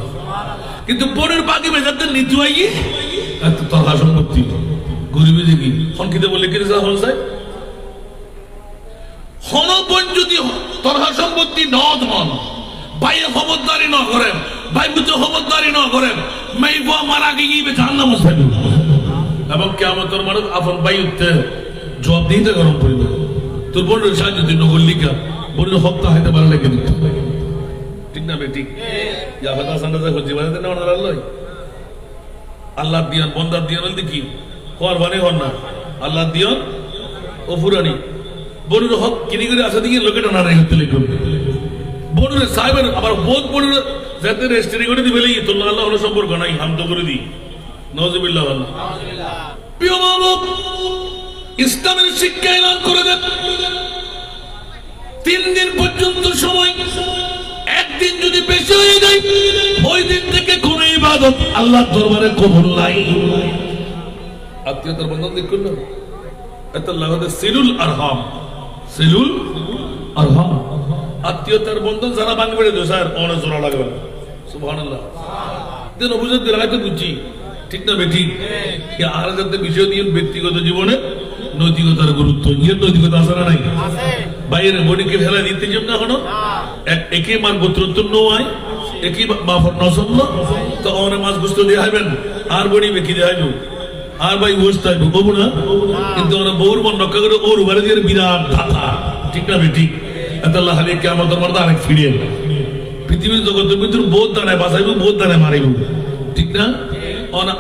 কিন্তু বোনের বাকি বেজাতে নীতি হয় কি তথা সম্পত্তি গরিবী দেখি সংকিতে বলে কিনে যা হল যায় হনবন যদি তথা সম্পত্তি ন ধন ভাইয়ে খবরদারি ন করেন, ভাই বুঝে খবরদারি ন করেন, মাইবো মারা গিয়ে জাহান্নামে যাবে এবং কিয়ামতের মাঠে আপন ভাই উঠতে জবাব দিতে গরম পড়বে। তোর বোনের সাহায্য দিন নগলিকা বোনের হত্যা হইতে পারে লেগে দিতে, ঠিক না বে? ঠিক। আল্লাহ দিয়ান বন্দার দিয়ান বলতে কি কোরবানি হন না, আল্লাহ দিয়ান ও ফুরানি বোনের হক কিনে করে আসা দিকে লোকেটা না রেখে লিখুন বোনের সাহেবের আবার বোধ বোনের যাতে রেজিস্ট্রি করে দিবে তোর আল্লাহ হলো সম্পর্ক নাই, হাম তো করে দিই নওয়াজুবিল্লাহ। প্রিয় বাবা, ইসলামের শিক্ষা এলান করে দেন 3 দিন পর্যন্ত সময়, একদিন যদি বেশি হয়ে যায় ওই দিন থেকে কোন ইবাদত আল্লাহর দরবারে কবুল নাই। আত্মীয়তার বন্ধন দেখুন না, এত লাগাতে সিলুল আরহাম, সিলুল আরহাম, আত্মীয়তার বন্ধন যারা ভাঙবে স্যার অনেক জোড়া লাগবে না, সুবহানাল্লাহ। দিন অভিযোগ লাগাইতে বুঝছি, ঠিক না বেঠি? আর যাতে বিষয় দিয়ে ব্যক্তিগত জীবনে নৈতিকতার গুরুত্ব, ইয়ের নৈতিকতা আছে না নাই? বাইরে বডিকে ফেলা দিতে যাব না, কোনো একই মান গোত্রোত্তর নয়, একই মাফর নসন্ন তো অনেক মাছ গুস্ত দিয়ে হাইবেন আর বডি বেঁকি দিয়ে হাইব আর ভাই বসতে হাইব কবু না, কিন্তু আমরা বউর মন রক্ষা করে ওর উবারে দিয়ে বিরাট ধাতা, ঠিক না বেঠি? এত আল্লাহ হালি কিয়ামতের মাঠে আরেক ফিরিয়ে পৃথিবীর জগতের ভিতর বোধ দানায় বাঁচাইব, বোধ দানায় মারিব, ঠিক না?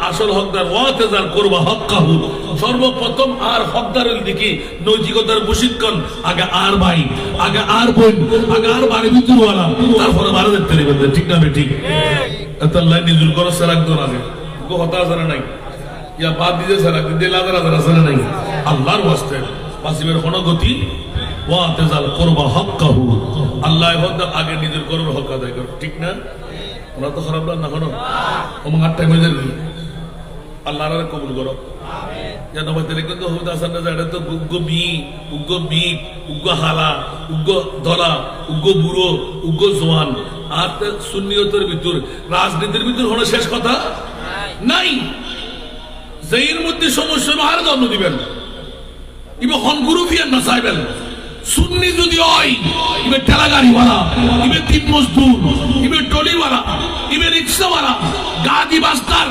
আসল হকদার ওয়াতেজার করবা হক্কাহু, সর্বপ্রথম আর হকদারের দিকে নৈতিকতার প্রশিক্ষণ, আগে আর ভাই, আগে আর বোন, আগে আর বাড়ি ভিতর ওয়ালা, তারপরে বারো দেখতে নেবেন, ঠিক না বে? ঠিক। এত আল্লাহ নিজুর করো সেরাক দোন আগে গো হতা আসে নাই, ইয়া বাদ দিতে সেরাক দিতে লাগার আদার আসে নাই, আল্লাহর ওয়াস্তে পাসিবের কোনো গতি ওয়াতেজার করবা হক্কাহু, আল্লাহ হকদার আগে নিজের করোর হক আদায় করো, ঠিক না? ওরা তো খারাপ না কোনো এবং 8 টাইম হয়ে আল্লাহর কবুল করো, যেন আমাদের কিন্তু হুদ আসান না যায় তো উগ্র মি উগ্র মিট উগ্র হালা উগ্র ধরা উগ্র বুড়ো উগ্র জোয়ান আর সুন্নিয়তের ভিতর রাজনীতির ভিতর হলো শেষ কথা নাই। যেইর মধ্যে সমস্যা আর জন্ম দিবেন ইবে হনগুরু ফিয়ার না চাইবেন, সুন্নি যদি হয় ইবে ঠেলা গাড়িওয়ালা, ইবে 3 মজদুর, ইবে টলিওয়ালা, ইবে রিক্সাওয়ালা, গাদি বাস্তার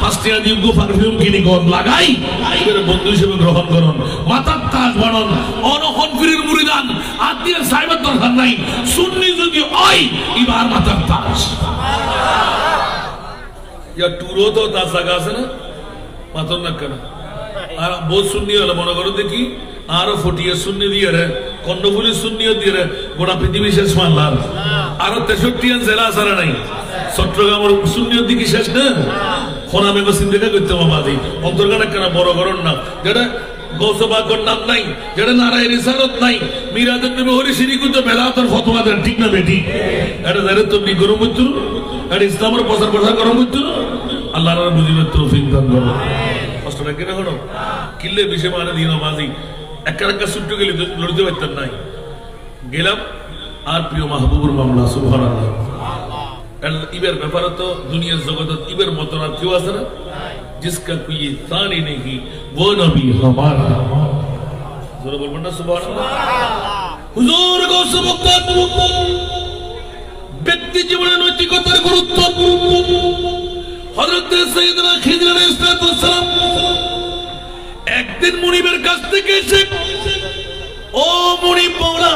5 টাকা দিয়ে পারফিউম কিনে গন লাগাই ইবে বন্ধু হিসেবে গ্রহণ করুন, মাথার তাজ বানান, অনহন ফিরির মুরিদান আত্মীয় সাহেবের দরকার নাই, সুন্নি যদি হয় ইবার মাথার তাজ। ইয়া টুরো তো তাজ লাগা আছে না মাথার না কেন, আর বহুত সুন্নি হলে মনে করো দেখি আরো ফটিয়ে শূন্য দিয়ে রে কর্ণফুলি শূন্য দিয়ে রে গোটা পৃথিবী শেষ মানলাম, আরো 63 জেলা আছে নাই, চট্টগ্রামের শূন্য দিকে শেষ না, খোনামে চিন্তা করতে মামাদি অন্তর্গানে কেন বড় করণ না, যেটা গৌসবাগর নাম নাই, যেটা নারায়ণ ইসারত নাই, মিরাদের নবী হরি শ্রীকুঞ্জ বেলাতের ফতোয়া দেন, ঠিক না বেটি? এটা জানে তুমি গরম মৃত্যু, এটা ইসলামের প্রচার প্রসার গরম মৃত্যু, আল্লাহর বুঝিবেন তৌফিক দান করো। কষ্ট লাগে না কোনো কিল্লে বিষে মানে দিন মাঝি একটা ছুট্ট গেলে লড়তে পারতেন নাই, গেলাম আর প্রিয় মাহবুবুর মামলা সুবহানাল্লাহ। ইবের ব্যাপারে তো দুনিয়ার জগতের ইবের মতন আর কেউ আছে না, जिसका कोई सानी नहीं वो नबी हमारा, জোরে বলবেন না সুবহানাল্লাহ। হুজুর গৌসে মুক্তাদ ব্যক্তি জীবনে নৈতিকতার গুরুত্ব, হযরত সাইয়েদনা খিজর আলাইহিস সালাম একদিন মুনিবের কাছ থেকে এসে, ও মুনিব মাওলা,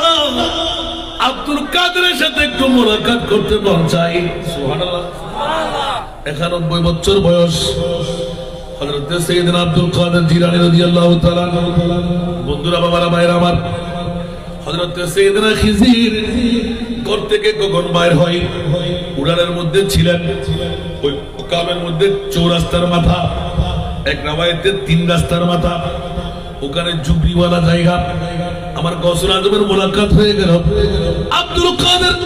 আব্দুল কাদেরের সাথে একটু মোলাকাত করতে মন চাই। সুবহানাল্লাহ। 91 বছর বয়স হযরত সাইয়েদনা আব্দুল কাদের জিলানী রাদিয়াল্লাহু তাআলা। বন্ধুরা, বাবারা, ভাইরা আমার, হযরত সাইয়েদনা খিজির ঘর থেকে কখন বাইর হয়? উড়ানের মধ্যে ছিলেন, ওই কামের মধ্যে 4 রাস্তার মাথা, এক রাওয়ায়াতে 3 রাস্তার মাথা, ওখানে জুবরিওয়ালা জায়গা। আমার গৌসুল আজমের মোলাকাত হয়ে গেল। আব্দুল কাদের,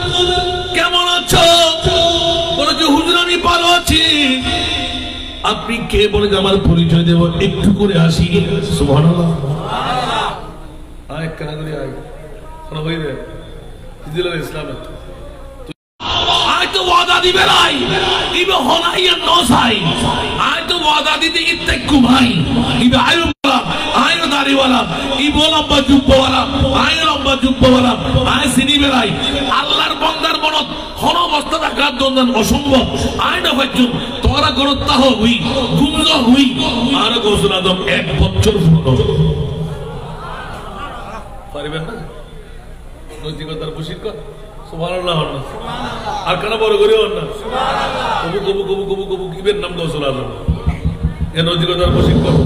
কেমন আছো? বলে যে হুজুর আমি ভালো আছি। আপনি কে? বলে যে আমার পরিচয় দেব, একটু করে আসি। সুবহানাল্লাহ। আয় কেন করে আয় কোন ভাই রে দিলের ইসলামে আয় তো ওয়াদা দিবে নাই, ইবে হনাইয়া নসাই। আয় তো ওয়াদা দিতে ইত্তে কুমাই, ইবে আয়ু আয়ু দাড়িওয়ালা, ইবো লম্বা জুব্বাওয়ালা, আয়ু লম্বা জুব্বাওয়ালা, আয় সিনি বেলাই। আল্লাহর বান্দার মনত হন অবস্থা রাখার জন্য অসম্ভব। আয় না ভাইজুন তোরা গরত্তা হই গুমজ হই। আর গৌসুল আজম 1 বছর পূর্ণ পারিবেন না নৈতিকতার প্রশিক্ষণ। সুবহানাল্লাহ। আর কেন বড় করে না কবু কবু কবু কবু কবু কিবের নাম গৌসুল আজম, এ নৈতিকতার প্রশিক্ষণ।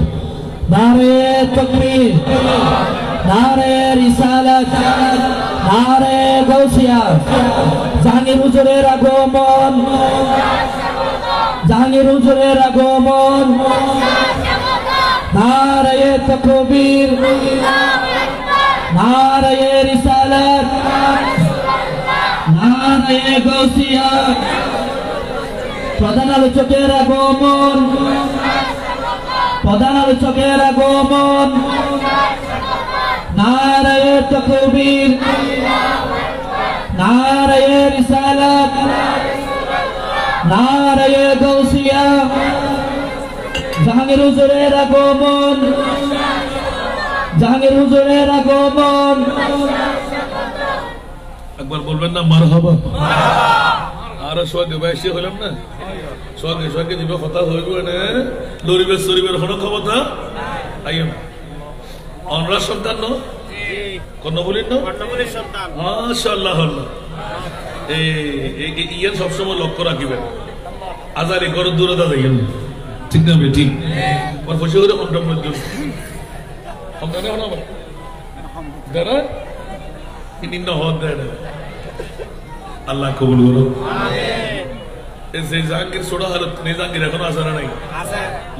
নারে তাকবীর, নারে রিসালাত, নারে গাউসিয়া। জাহাঙ্গীর হুজুরের আগমন, জাহাঙ্গীর হুজুরের আগমন। নারে তাকবীর, নারে রিসালাত, নারে গাউসিয়া। প্রধান আলোচকের আগমন, প্রধান আলোচকের আগমন। নারে তাকবীর, নারে রিসালাত, নারে গাউসিয়া। জাহাঙ্গীর হুজুরের আগমন, জাহাঙ্গীর হুজুরের আগমন। একবার বলবেন না মারহাবা। আর সোয়াগে বাইশে হলাম না, সোয়াগে সোয়াগে দিবে কথা হইব না, লরিবের শরীফের হন ক্ষমতা আইম অনরা সন্তান ন কোন বলিন না সন্তান। মাশাআল্লাহ। এই ইয়ান সবসময় লক্ষ্য রাখিবেন, আজারি করো দূরতা যাইয়েন, ঠিক না? ঠিক ওর বসে করে কমটা মধ্যে কমটা হন দাঁড়া নিম্ন হদ দেয় না। আল্লাহ কবুল করো। জাহাঙ্গীর ছোড়া হালত নেই, জাহাঙ্গীর এখনো আসারা নাই,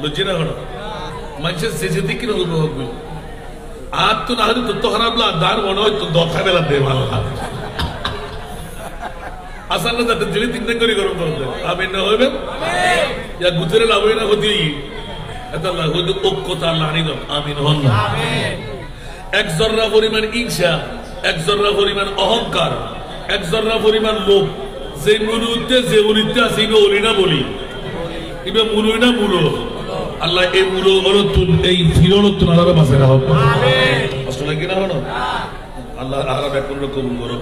লজ্জি না এখনো মানুষের শেষে দিকে হবে। আর তো না হলে তোর তো খারাপ লাগ দার মনে হয় তোর দখা বেলা দে ভালো আসার না যাতে যদি 3 দিন করে গরম করতে আমি না হইবে ইয়া গুজরে লাভ হয় না হতে এত আল্লাহ হয়তো ঐক্যতা আল্লাহ আনি দাও। আমিন হন না। এক জর্রা পরিমাণ ঈর্ষা, এক জর্রা পরিমাণ অহংকার, এক জর্রা পরিমাণ লোভ যে মুলুতে যে উলিতে আছে ইবে ওলি না বলি, ইবে মুলুই না মুলো। আল্লাহ এই মুলো গলতুন এই ফিরনতুন আল্লাহ বাঁচে রাখো। আমিন। আসলে কি না হলো আল্লাহ আরাম এক করে কবুল করো।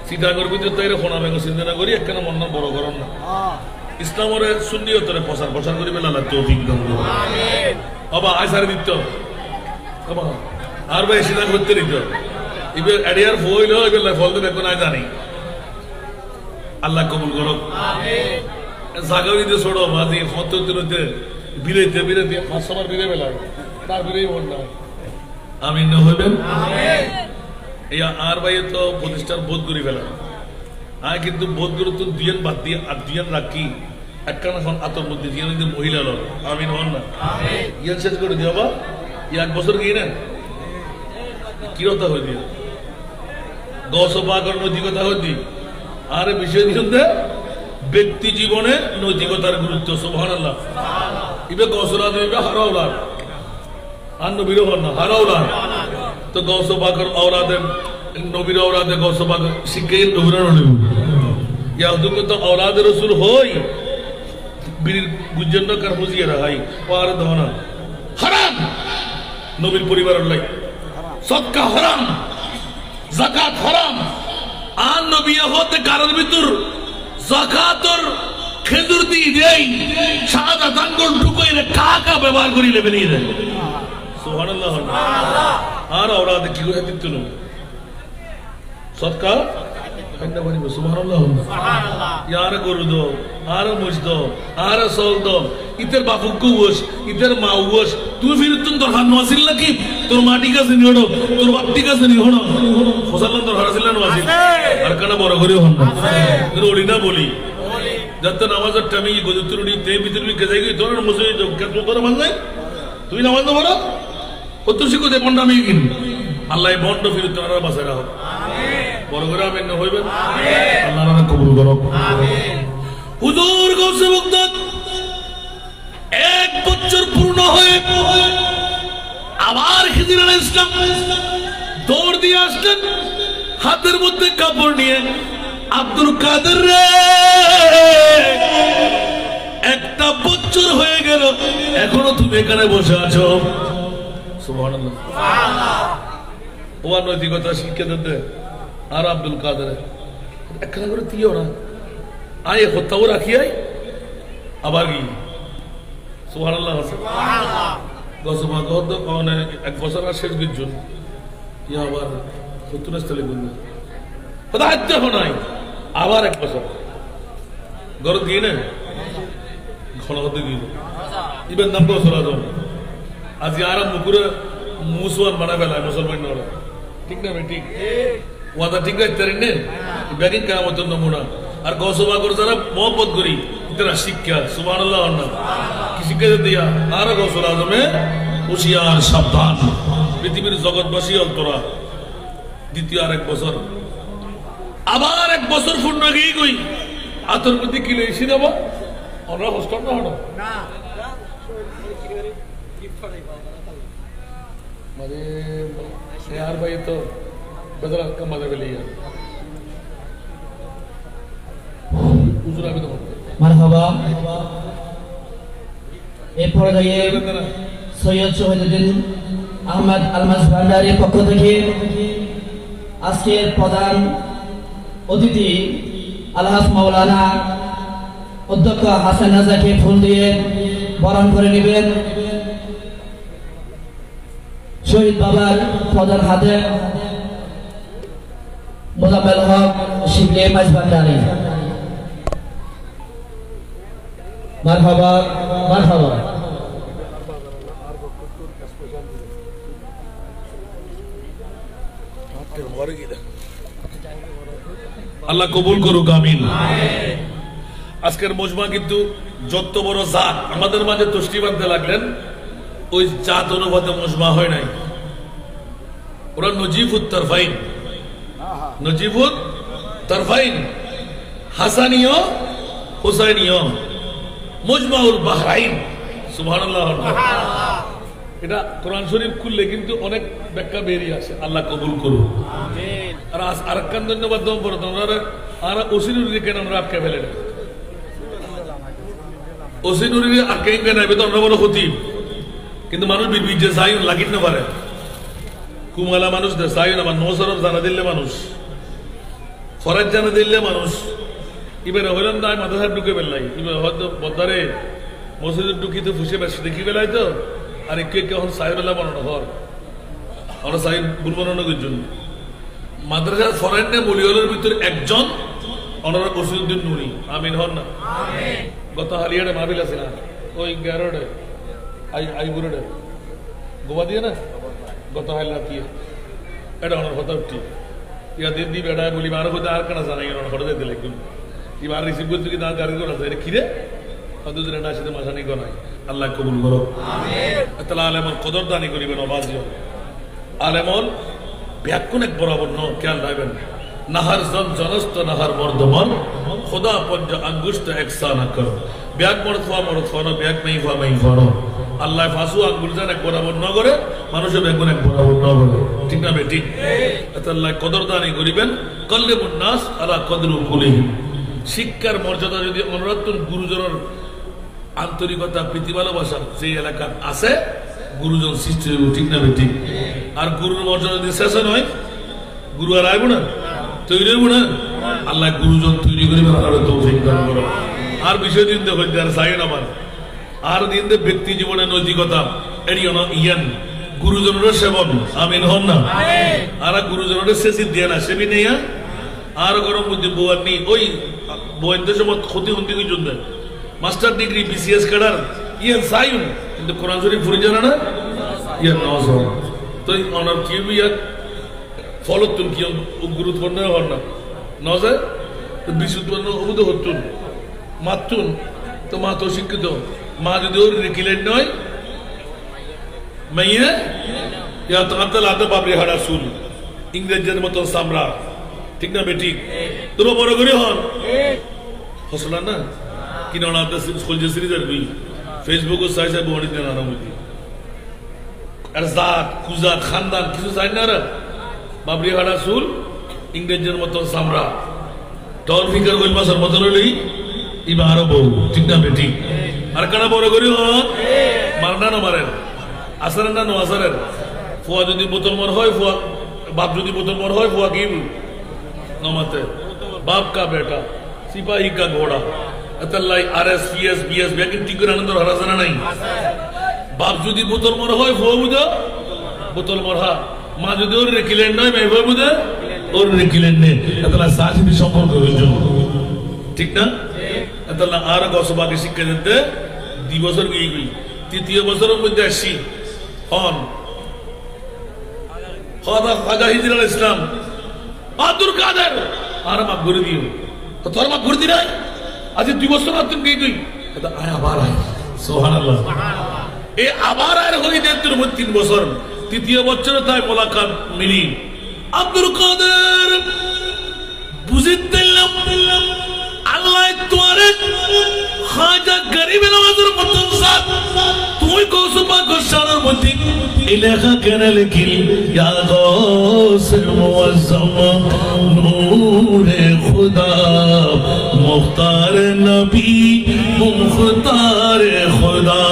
চিটাগর ভিতরে তাইরে ফোনা বেঙ্গ চিন্তা করি একখানা মন বড় করন না। ইসলামের সুন্নিয়তরে প্রচার প্রচার করিবে আল্লাহ তৌফিক দান করো। আমিন। বাবা আইসারে দিত বাবা আর ভাই সিনা করতে দিত ইবে এডিয়ার ফইল ইবে ফল দেবে কোন আই জানি। আল্লাহ কবুল করো। আমিন। জায়গা দিতে ছোড়ো মাঝে ফততে বিরেতে বিরেতে 5 সময় বিরে বেলা তার বিরেই মন না। আমিন না হইবেন। আমিন। এই আর ভাই তো প্রতিষ্ঠার বোধ করি ফেলা আয়, কিন্তু বোধ করে তো দুইজন বাদ দিয়ে আর দুইজন রাখি একখানা এখন আতর মধ্যে দিয়ে মহিলা লোক। আমিন হন না। ইয়ান শেষ করে দিও বা 1 বছর গিয়ে নেন কিরতা হয়ে দিয়ে গছ পাকর নৈতিকতা হয়ে দি আর বিষয় দিন ব্যক্তি জীবনে নৈতিকতার গুরুত্ব। সুবহানাল্লাহ। ইবে গছরা দিবে হারাউলার আর নবীর হন না হারাউলার তো গৌস পাকর औलादे নবীর औलादे গৌস পাকর শিখেই নবীর নবী ইয়াহুদ তো औलाद রাসূল হই বীর গুজন্ন কর বুঝিয়ে রাহাই পার ধনা হারাম নবীর পরিবারের লাই সদকা হারাম যাকাত হারাম আর নবী হতে কারণ ভিতর যাকাতর খেজুর দিয়ে দেই সাদা আঙ্গুল ঢুকাইলে কাকা ব্যবহার করি লেবে নিয়ে দেয় সুবহানাল্লাহ আর ওরা কি করে দিত না সদকা কন্যা বলিব সুবহানাল্লাহ ইয়ার গরু দো আর মুজ দো আর সল দো ইতের বাপু কুবস ইতের মা উবস তুই ফিরতুন তোর হাত নসিল নাকি তোর মাটি কাছে নি হড়ো তোর বাপটি কাছে নি হড়ো ফসলান তোর হারাছিল না ওয়াসিল আর কানা বড় করে হন না তোর ওড়ি না বলি যত নামাজের টাইমে গজুতুরুড়ি তে ভিতরবি কে যাই তোর মুসে কেন তোর মান নাই তুই নামাজ না বড় কত শিখো দে বন্ডামি কিন আল্লাহ বন্ড ফিরত তোরা বাঁচায় রাখো বড় করে আমিন হইবেন আল্লাহ না কবুল করো হুজুর গৌসে বগদাদ 1 বছর পূর্ণ হয়ে আবার খিজির আলাইহিস সালাম দৌড় দিয়ে আসলেন হাতের মধ্যে কাপড় নিয়ে আব্দুল কাদের রে 1 বছর হয়ে গেল এখনো তুমি এখানে বসে আছো সুবহানাল্লাহ সুবহানাল্লাহ ও নৈতিকতা শিক্ষা দিতে আর আব্দুল কাদের একখানা করে দিও না আয় হত্যাও রাখি আয় আবার কি সুবহানাল্লাহ সুবহানাল্লাহ গসবা গদ কোনে 1 বছর আর শেষ গিজুন ইয়া আবার নতুন স্থলে গুণ খোদা হত্যা হনাই আবার 1 বছর গর দিয়ে না ঘন হতে গিয়ে ইবেন নাম বছর আজম আজ আরাম মুকুরে মুসলমান বানা ফেলায় মুসলমান নড়া ঠিক না ভাই ঠিক ওয়াদা ঠিক রাখতে পারেন না ব্যাগিং কেরামতের নমুনা আর গসবা করে যারা মহব্বত করি তারা শিক্ষা সুবহানাল্লাহ কি শিক্ষা দিয়া আর গসল আজমে হুশিয়ার সাবধান পৃথিবীর জগৎবাসী অন্তরা দ্বিতীয় আর 1 বছর আবার 1 বছর পূর্ণ গিয়ে কই আতর প্রতি কি লইছি না বা আমরা হোস্টার না হলো না মানে यार भाई तो बदला कम मजा ले लिया हुजूर আবেদন করতে মারহাবা এই পর্যায়ে সৈয়দ শহীদুদ্দিন আহমদ আলমাস ভান্ডারীর পক্ষ থেকে আজকের প্রধান অতিথি আলহাজ মাওলানা অধ্যক্ষ হাসান রাজাকে ফুল দিয়ে বরণ করে নেবেন শহীদ বাবার প্রধান হাতে মোজাম্মেল হক শিবলি মাইজ ভান্ডারী মারহাবা মারহাবা আল্লাহ কবুল করুক আমিন আজকের মজমা কিন্তু যত বড় জাত আমাদের মাঝে তুষ্টি বাঁধতে লাগলেন ওই জাত অনুপাতে মজমা হয় নাই ওরা নজিফুত তারফাইন নজিফুত তারফাইন হাসানিয় হুসাইনিয় মুজমাউল বাহরাইন সুবহানাল্লাহ এটা কোরআন শরীফ খুললে কিন্তু অনেক ব্যাখ্যা বেরিয়ে আসে আল্লাহ কবুল করুন আমিন আর আরেকখান ধন্যবাদ দম পড়ো তোমরা আর ওসিনুরি কেন আমরা আটকে ফেলেন ওসিনুরি আটকে কেন হবে তো আমরা বলো খতিব কিন্তু মানুষ বিজে যাই লাগিত না পারে কুমালা মানুষ দে যাই না নসরফ জানা দিলে মানুষ ফরাজ জানা দিলে মানুষ এবারে হইলাম না মাদ্রাসা ঢুকে ফেললাই এবার হয়তো বদারে মসজিদের ঢুকিতে ফুসে বেশ দেখি ফেলাই তো আর একটু একটু এখন সাহেবেলা বানানো হর আমরা সাহেব বুল বানানো করছেন মাদ্রাসার ফরেন্টে মলিওলের ভিতরে একজন ওনারা ওসিউদ্দিন নুরি আমিন হন না গত হালিয়াটা মাহবিল আছে না ওই 11 আইবুরে গোবা দিয়ে না গত হাইলা কি এটা ওনার কথা উঠি ইয়া দিদি বেড়া বলি মার হতে আর কেনা জানাই ওনার হঠাৎ দিলে একদম এবার রিসিভ করতে কি তার গাড়ি করে আছে খিরে হদুদের না সাথে মাসানি গনাই আল্লাহ কবুল করো আমিন তাআলা আলেমর কদর দানি করিবেন আওয়াজিও আলেমন ব্যাকুন এক বরাবর ন খেয়াল রাখবেন নাহার জন জনস্ত নাহার বর্ধমান খোদা পঞ্জ আঙ্গুষ্ট একসানা করো ব্যাগ মরথা মরথনো ব্যাগ মেই ফানো আল্লাহ ফাসু আঙ্গুল জান এক বরাবর ন করে মানুষের ব্যাগুন এক বরাবর ন করে ঠিক না বেটি আল্লাহ কদর দানি করিবেন কল্লিমুন নাস আলা কদরু কুলিহি শিক্ষার মর্যাদা যদি অনুরাত্তন গুরুজনের আন্তরিকতা প্রীতি ভালোবাসা সেই এলাকা আছে গুরুজন সৃষ্টি হইব ঠিক না ঠিক আর গুরুর মর্যাদা যদি শেষ নয় গুরু আর আইব না তৈরি হইব না আল্লাহ গুরুজন তৈরি করিবেন আর তৌফিক দান করো আর বিষয় দিন দেখুন যার সাইন আমার আর দিন দে ব্যক্তি জীবনে নৈতিকতা এড়ি ইয়ান গুরুজনের সেবন আমিন হন না আর গুরুজনের শেষি দিয়ে না সেবি নেই আর গরম বুদ্ধি বউয়ার নি ওই বইয়ের সময় ক্ষতি হন্তি কি জন্য মাস্টার ডিগ্রি বিসিএস কাটার ইয়ান সাইন কিন্তু কোরআন শরীফ ফুরি জানা না ইয়ান নওয়াজ তো অনার কি ইয়ার ফলত তুন কি গুরুত্বপূর্ণ হন না নওয়াজ বিশুদ্ধ অবুধ হতুন মাতুন তো মা তো শিক্ষিত মা যদি ওর রিকিলেন নয় মাইয়া ইয়া তাকাতাল আদব আপনি হাড়া সুল ইংরেজের মতো সামরা ঠিক না বেঠিক তোরা বড় করে হন হসলা না কিনা আদা স্কুল যে সিরিজের বই ফেসবুক ও সাইসা বড়ি দেন আর মুদি আর জাত কুজা খানদান কিছু চাই না রে বাবরি হাড়া সুল ইংরেজের মতো সামরা টল ফিকার ওই মাসের মতো লই ইবা আরো বউ ঠিক না বেঠিক আর কানা বড় করে হন মারনা না মারেন আসরেন না নো আসরেন ফুয়া যদি বোতল মর হয় ফুয়া বাপ যদি বোতল মর হয় ফুয়া কি নমাতে बाप का बेटा सिपाही का घोड़ा अतल्लाई आरएस पीएस बीएस बेकिन टिकर आनंद हरासना नहीं बाप যদি বোতল মর হয় ফুয়া বুঝা বোতল মরহা মা যদি ওর রেকিলেন নয় মে ফুয়া বুঝা ওর রেকিলেন নে अतल्ला সাথী সম্পর্ক হইছে ঠিক না अतल्ला আর গসবাকে শিক্ষা দিতে 2 বছর গই গই তৃতীয় বছরের মধ্যে আসি হন খাজা হিজরুল ইসলাম আব্দুল কাদের আর মাফ করে দিও তো তোর মাফ করে দিলাই আজ 2 বছর আতুন গই গই তো আয় আবার আয় সুবহানাল্লাহ এই আবার আর হই দেন তোর 3 বছর তৃতীয় বছরে তাই মোলাকাত মিলি আব্দুল কাদের বুঝিতেলাম আল্লাহ তোরে খাজা গরিব নওয়াজের মতন সাথ তুই কৌসুমা গোশালার মধ্যে ইলাকা কেন লিখিল ইয়া গৌসুল মুআজ্জম নূরে খুদা মুখতার নবী মুখতার খুদা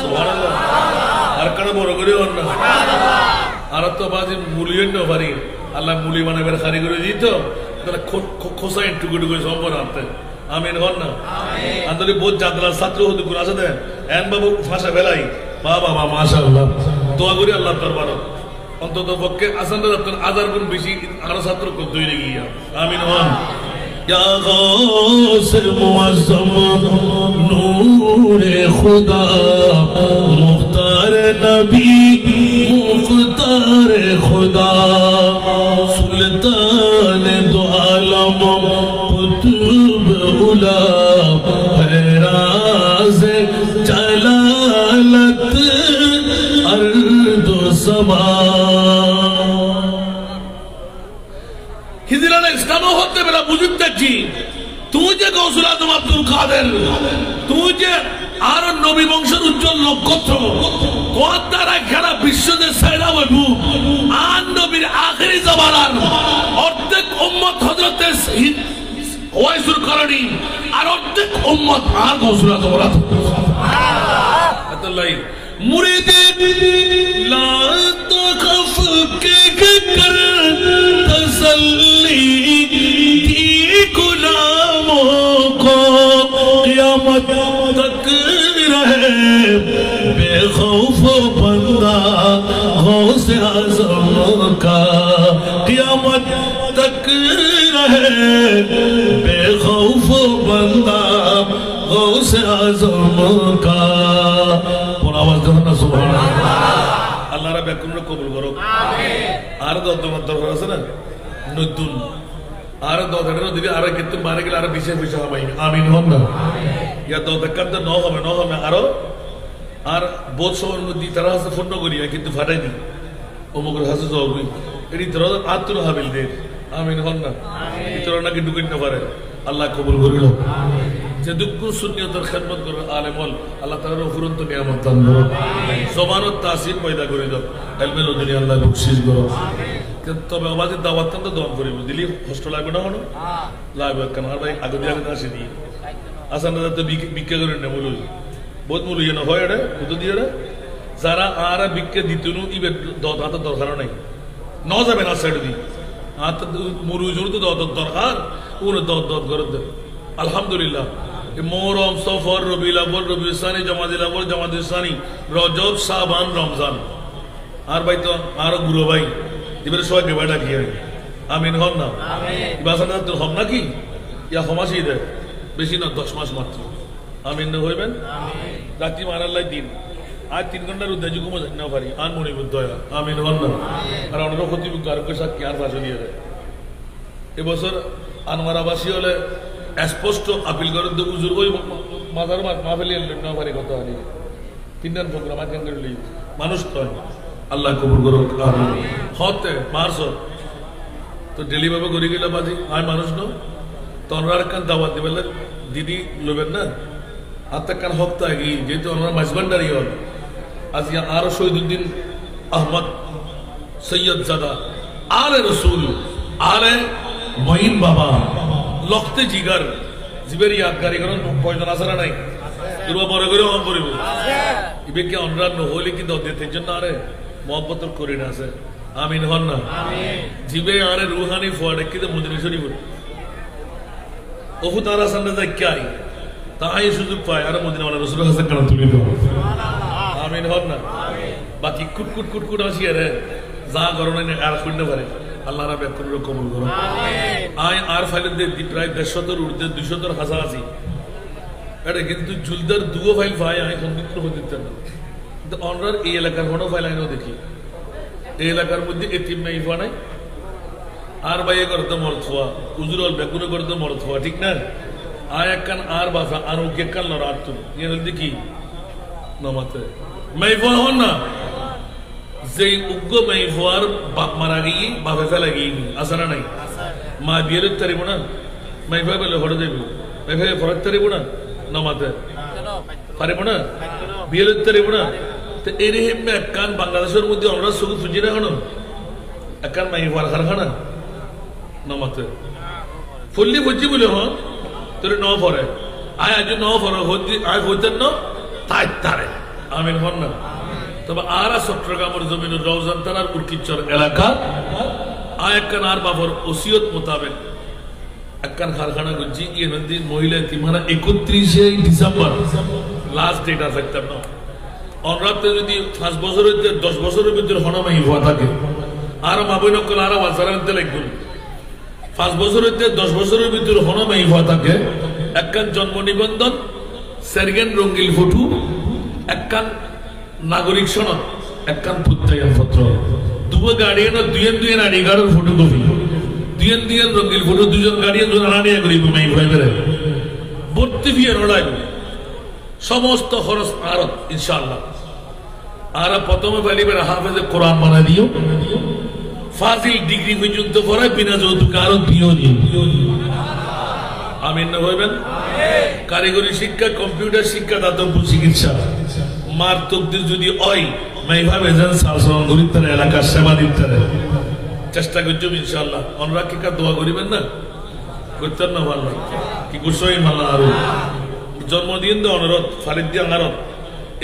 সুবহানাল্লাহ আর কোন বড় করে হন না আর তো বাজি মুলিয়েন না পারি আল্লাহ মুলি বানাবার কারিগরি দিত তাহলে খোসা টুকু টুকু সম্পর্ক আনতে আমিন হন না আন্তরিক বহুত যাত্রা ছাত্র হতে গুণ আছে দেন এন বাবু ভাষা বেলাই বাবা বাবা মাশাআল্লাহ দোয়া করি আল্লাহ দরবার অন্তত পক্ষে আসান রাতের 1000 গুণ বেশি আরো ছাত্র করতে হইলে গিয়া আমিন হন ইয়া গাউসুল মুআজ্জম নূরে খুদা মুখতার নবী মুখতার খুদা সুলতান দু আলম কুতুব উলা ফরাজ জালালত আরদ সমা হিজরাল ইসলাম হতে বেলা বুঝতে কি তুই যে গৌসুল আজম আব্দুল কাদের তুই যে আর নবী বংশের উজ্জ্বল নক্ষত্র তোর দ্বারা খেলা বিশ্বতে সাইরা হইব আর নবীর আখেরি জামানার অর্ধেক উম্মত হযরতে ওয়াইসুল করণী আর অর্ধেক উম্মত আর গৌসুল আজম সুবহানাল্লাহ মুরিদ লা তখফ কে কর তসল্লি কি গুলামোं को क़यामत तक रहे बेखौफ बंदा गौस आज़म का क़यामत तक रहे बेखौफ बंदा गौस आज़म का पूरा आवाज दो ना सुभान अल्लाह अल्लाह रब याकुन कबूल करो आमीन आर दो दरबार আছে না নতুন আর দোকানের দিকে আর কিন্তু মারে গেলে আর বিশেষ বিষয় হবে আমিন হন না ইয়া তো দোকানটা ন হবে আরো আর বহুত সময়ের মধ্যে তারা আছে ফোন করি কিন্তু ফাটাই দি ওমগর হাসে যাবি এটি তোরা আতুল হাবিল দে আমিন হন না আমিন তোরা নাকি ঢুকিন না পারে আল্লাহ কবুল করিল আমিন যে দুঃখ সুন্নিয়তের খেদমত করে আলেমল আল্লাহ তাআলার উপরন্ত নিয়ামত দান করো আমিন জবানত তাসির পয়দা করে দাও ইলমে লদুনি আল্লাহ বখশিশ করো আমিন তবে আমাদের দাওয়াত তো দম করিব দিলি কষ্ট লাগবে না হলো লাগবে কেন আর ভাই আগে দিয়ে আসি দি আসান দাদা তো বিক্রি করে না বলুন বহুত মূল্য না হয় রে কত দিয়ে রে যারা আর বিক্রি দিতুনু ইবে দাওয়াত দরকার নাই ন যাবে না সাইড দি আর মুরুজুর তো দাওয়াত দরকার ওর দাওয়াত করে দে আলহামদুলিল্লাহ মুহররম সফর রবিউল আউয়াল রবিউল সানি জামাদুল আউয়াল জামাদুল সানি রজব শাবান রমজান আর ভাই তো আর গুরু ভাই এবারে সবাই বেবাটা কি হয় আমিন হন না আমিন বাসাটা তো হন নাকি ইয়া ক্ষমাসি দে বেশি না 10 মাস মাত্র আমিন না হইবেন আমিন রাতি মারাল্লাই দিন আর 3 ঘন্টার উদ্দেশ্য ঘুমো না পারি আর মনে বুদ্ধ হয় আমিন হন না আর অন্য ক্ষতি কারকের সাথে কি আর ভাষা নিয়ে যায় এবছর আনোয়ারাবাসী হলে স্পষ্ট আপিল করেন তো উজুর ওই মাজার মাহফিলি না পারি কত হারি 3 দিন প্রোগ্রাম আজকে করে মানুষ তো আল্লাহ কবুল করুক আমিন হতে মার্চ তো ডেলি বাবা করি গেল বাজি আর মানুষ নো তনরার কান দাওয়াত দিবেন দিদি লবেন না আত্মা কান হপ্তা গিয়ে যেহেতু ওনারা মাঝবান্ডারি হল আজ আরো শহীদুদ্দিন আহমদ সৈয়দ জাদা আলে রসুল আলে মঈন বাবা লখতে জিগার জিবের ইয়াদগারি করেন প্রয়োজন আছে না নাই দুর্বা বড় করে অন করিব ইবে কি অনরান হইলে কিন্তু অধ্যের জন্য আরে মহব্বত করি না আছে আমিন হন না জিবে আরে রুহানি ফোয়াড়ে কিন্তু মদিনা শরীফ ওহু তারা সামনে যায় কি তাই সুযোগ পায় আর মদিনা ওয়ালা রাসূল হাসান কালাম তুলি দাও আমিন হন না বাকি কুটকুট কুটকুট আসি আরে যা করণে আর শুনতে পারে আল্লাহ রাব্বে কোন কবুল করুন আমিন আই আর ফাইলে দি প্রায় 150 ঊর্ধ্বে 200 হাজার আছে এটা কিন্তু জুলদার দুও ফাইল ভাই আই কন্ডিক্ট করে দিতে না কিন্তু অনরার এই এলাকার কোনো ফাইল আইনো দেখি এই এলাকার মধ্যে এতিম নাই ফানাই আর বাইয়ে করতে মরথুয়া উজুরল বেকুনে করতে মরথুয়া ঠিক না আয় একখান আর বাফা আর ওকে কাল না রাত তুমি ইয়ে দেখি নমাতে মাইফা হন না যেই উগ্র মাইফার বাপ মারা গিয়ে বাপে ফেলা গিয়ে আসা নাই মা বিয়ের তারিব না মাইফা বলে হরে দেব মাইফা ফরক তারিব না নমাতে পারিব না বিয়ের তারিব না তো এর হেমে একখান বাংলাদেশের মধ্যে আমরা সুখ সুজি না হন একখান মাইফার কারখানা নমাতে ফুল্লি বুঝি বলে হন তোর ন পরে আয় আজ ন পরে আয় হইতেন না তাই তারে আমিন হন না তবে আর চট্টগ্রামের জমিন রওজান তারার উর্কিচর এলাকা আয় একখান আর বাবার ওসিয়ত মোতাবেক একখান কারখানা গুজি গিয়ে নদী মহিলা তিমানা 31 ডিসেম্বর লাস্ট ডেট আছে একটা না অনরাতে যদি 5 বছরের 10 বছরের ভিতরে হনমাই হওয়া থাকে আর মাবইন কল আর বাজারে লাগবে 5 বছরের 10 বছরের ভিতরে হনমাই হওয়া থাকে একখান জন্ম নিবন্ধন সেরগেন রঙ্গিল ফটো একখান নাগরিক সনদ একখান প্রত্যয়ন পত্র দুটো গার্ডিয়ান দুই আড়ি গাড়ির ফটোকপি দুই রঙ্গিল ফটো দুজন গার্ডিয়ান দুজন আড়িয়া করিব মাই ভাই বেরে ভর্তি ফিয়ে লড়াই সমস্ত খরচ আরত ইনশাআল্লাহ আর প্রথমে পালিবের হাফেজে কোরআন বানাই দিও ফাজিল ডিগ্রি পর্যন্ত পড়াই বিনা যৌতুকে আরো দিও আমিন না হইবেন কারিগরি শিক্ষা কম্পিউটার শিক্ষা দাতব্য চিকিৎসা মার তকদির যদি হয় মাইভাবে যেন সালসন গরিবতার এলাকার সেবা দিতে চেষ্টা করছো ইনশাআল্লাহ আমরা কি কার দোয়া করিবেন না করতেন না ভালো কি গুসই মালা আরো জন্মদিন দে অনুরোধ ফারিদ দিয়া আনারত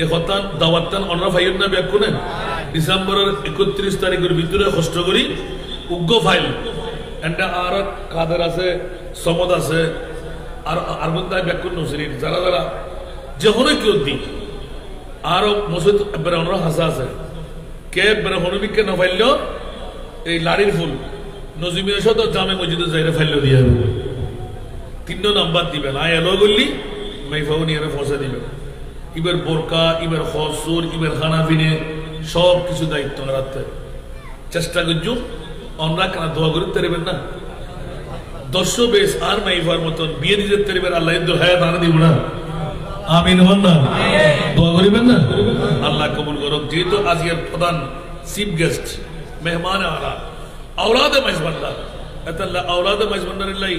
এ হতান দাওয়াতান অনরা ফাইল না ব্যাক করেন ডিসেম্বরের 31 তারিখের ভিতরে কষ্ট করি উগ্র ফাইল এন্ড আর কাদের আছে সমদ আছে আর আর বন্দায় ব্যাক করুন শরীর যারা যারা যখন কেউ দিই আরো মসজিদ এবারে অনরা হাসা আছে কে এবারে হনুমিককে না ফাইল এই লাড়ির ফুল নজিমের সাথে জামে মসজিদে যাইরে ফাইল দিয়ে 3 নাম্বার দিবেন আয় এলো বললি মাইফাও নিয়ে ফসা দিবেন এবার বোরকা এবার খসুর এবার খানা পিনে সব কিছু দায়িত্ব রাখতে চেষ্টা করছো আমরা কেন দোয়া করতে পারবেন না 10 বেশ আর মাইফার মতন বিয়ে দিতে পারবেন আল্লাহ হায়াত আনা দিব না আমিন হন না দোয়া করিবেন না আল্লাহ কবুল করুক যেহেতু আজকের প্রধান চিফ গেস্ট মেহমান আলা আওলাদে মাইজবান্ডার এতাল্লাহ আওলাদে মাইজবান্ডারের লাই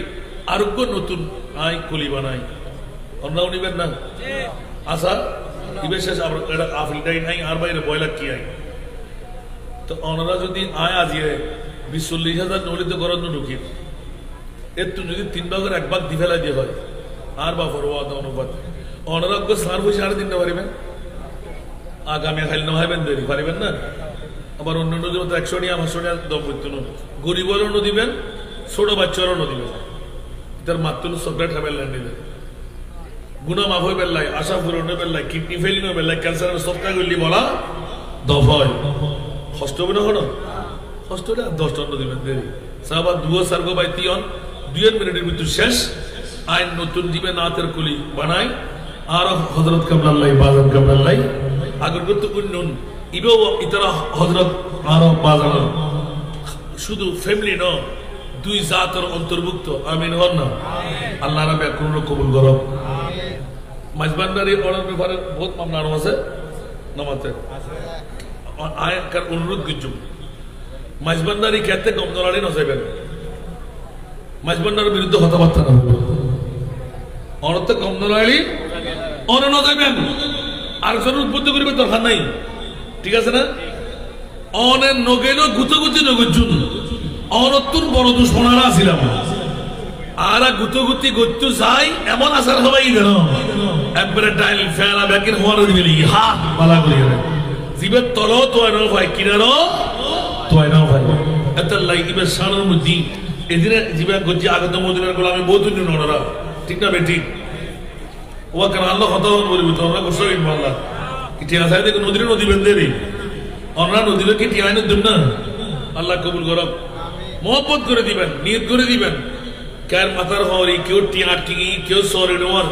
আরোগ্য নতুন আই কলি বানাই আমরা নিবেন না আশা বিশেষ আফিলটাই নাই আর বাইরে বয়লা কি আই তো ওনারা যদি আয় আজিয়ে 20-40,000 নলিত করার ঢুকি এর তো যদি 3 ভাগের 1 ভাগ দিফেলা দিয়ে হয় আর বা ফরওয়াদ অনুপাত ওনারা সার পয়সা আর দিতে পারিবেন আগামী খাইল না হইবেন দেরি পারিবেন না আবার অন্যান্য যে 100 নিয়ে 500 নিয়ে দম করতে গরিবেরও দিবেন ছোট বাচ্চারও দিবেন ইতার মাতুল চকলেট খাবে লান্ডিলে গুনাহ মাফ হই বেল্লাই আশা পূরণ বেল্লাই কিডনি ফেলিং হই বেল্লাই ক্যান্সারের সবটা গলি বলা দফায় কষ্ট হবে না হলো কষ্ট হলে 10 টন দিবেন দেরি সাহাবা দুও সার্গো বাই তিয়ন 2 মিনিটের ভিতর শেষ আইন নতুন দিবে নাতের কুলি বানাই আর হযরত কাবলাল্লাহ বাজান কাবলাল্লাহ আগর করতে উন্নন ইবো ইতারা হযরত আর বাজান শুধু ফ্যামিলি ন দুই জাতের অন্তর্ভুক্ত আমিন হন না আল্লাহ রাব্বে কোন কবুল করো আমিন মাঝবান্ডারি অর্ডার ব্যাপারে বহুত মামলা আছে নামাতে আয়াকার অনুরোধ করছুম মাঝবান্ডারি ক্ষেত্রে কমজোরালি নসাইবেন মাঝবান্ডারের বিরুদ্ধে কথাবার্তা না অনর্থে কমজোরালি অন নসাইবেন আর জনের উদ্বুদ্ধ করিবে দরকার নাই ঠিক আছে না অনের নগেল গুতগুতি নগজুন অনত্তর বড় দুশ্মনারা ছিলাম আর গুতগুতি গত্তু যাই এমন আসার হবাই দেন একবারে ডাইল ফেলা ব্যাকের হওয়ার দিবি হা বালা করি জীবের তল তোয় নাও ভাই কিনারো তোয় নাও ভাই এত লাইবে সানের মধ্যে এদিনে জীবে গজ্জি আগত মদিনার গোলামে বহুত নড়রা ঠিক না বেটি ও কেন আল্লাহ কথা বলবি তোমরা কষ্ট ইনশাআল্লাহ কি ঠিক আছে দেখো নদী বেঁধে রে অনরা নদীরে কি টিয়াই না দেব না আল্লাহ কবুল করুক মোহব্বত করে দিবেন নিয়ত করে দিবেন কার মাথার হরি কেউ টিয়া টিকি কেউ সরে নোর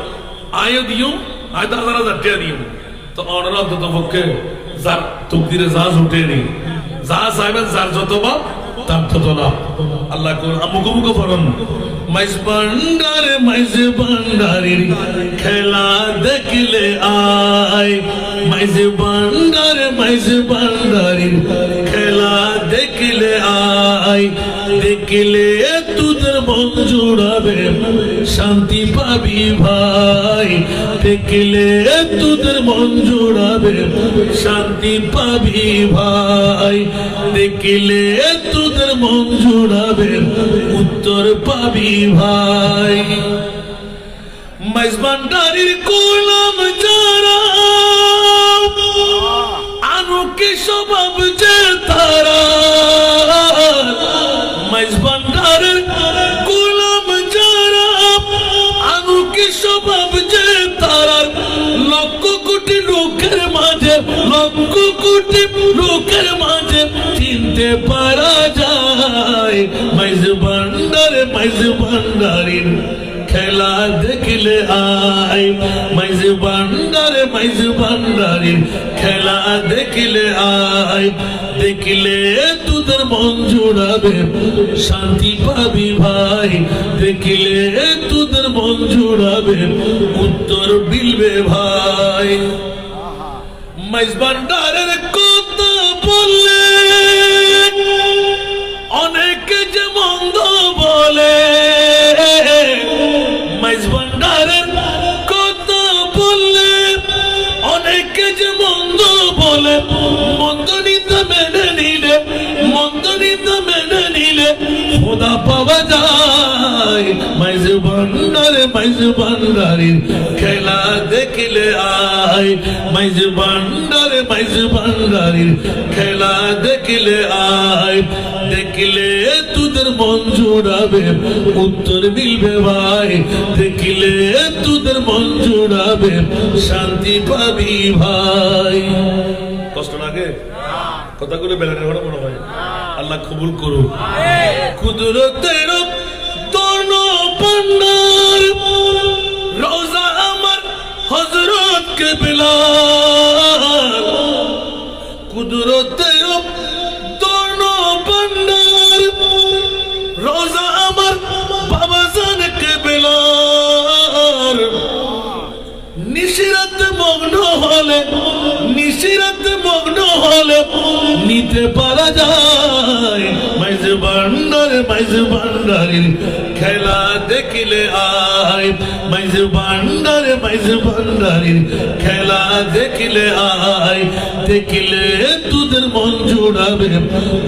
আয় দিও আয় 10,000 টাকা দিও তো অনরা তো পক্ষে যার তকদিরে যা উঠে নি যা চাইবেন যার যত বাপ তার তত লাভ আল্লাহ মুখোমুখো ফরন মাইজ ভান্ডারের খেলা দেখলে আয় মাইজ ভান্ডারের খেলা দেখলে আয় দেখলে তোদের মন জুড়াবে শান্তি পাবি ভাই দেখলে তোদের মন জুড়াবে শান্তি পাবি ভাই দেখলে তোদের মন জুড়াবে উত্তর পাবি ভাই মাইজ ভান্ডারের গোলাম যারা আনুকে স্বভাব যে তারা মাইজ ভান্ডারের গোলাম যারা আনুকে স্বভাব যে তারা লক্ষ কোটি লোকের মাঝে চিনতে পারা যায় মাইজ ভান্ডারের খেলা দেখলে আয় মাইজ ভান্ডারের খেলা দেখলে আয় দেখলে তোদের মন জুড়াবে শান্তি পাবি ভাই দেখলে তোদের মন জুড়াবে উত্তর বিলবে ভাই মাইজ ভান্ডারের কথা বললে অনেকে যে মন্দ বলে মাইজ ভান্ডারের কথা বললে অনেকে যে মন্দ বলে মন্দ নিতে মেনে নিলে খোদা পাওয়া যায় মাইজ ভান্ডারের খেলা দেখলে আয় মাইজ ভান্ডারের খেলা দেখলে আয় দেখলে তোদের মন জুড়াবে উত্তর মিলবে ভাই দেখলে তোদের মন জুড়াবে শান্তি পাবি ভাই কষ্ট লাগে কথাগুলো বেলানের ঘরে মনে হয় আল্লাহ কবুল করুক কুদরতের দোন ভান্ডার রোজা আমার হযরত কেবলা কুদরতের দোন ভান্ডার রোজা আমার বাবা জান কেবলা নিশিরাত মগ্ন হলে নিতে পারা যায় মাইজ ভান্ডারের খেলা দেখলে আয় মাইজ ভান্ডারের খেলা দেখলে আয় দেখলে তোদের মন জুড়াবে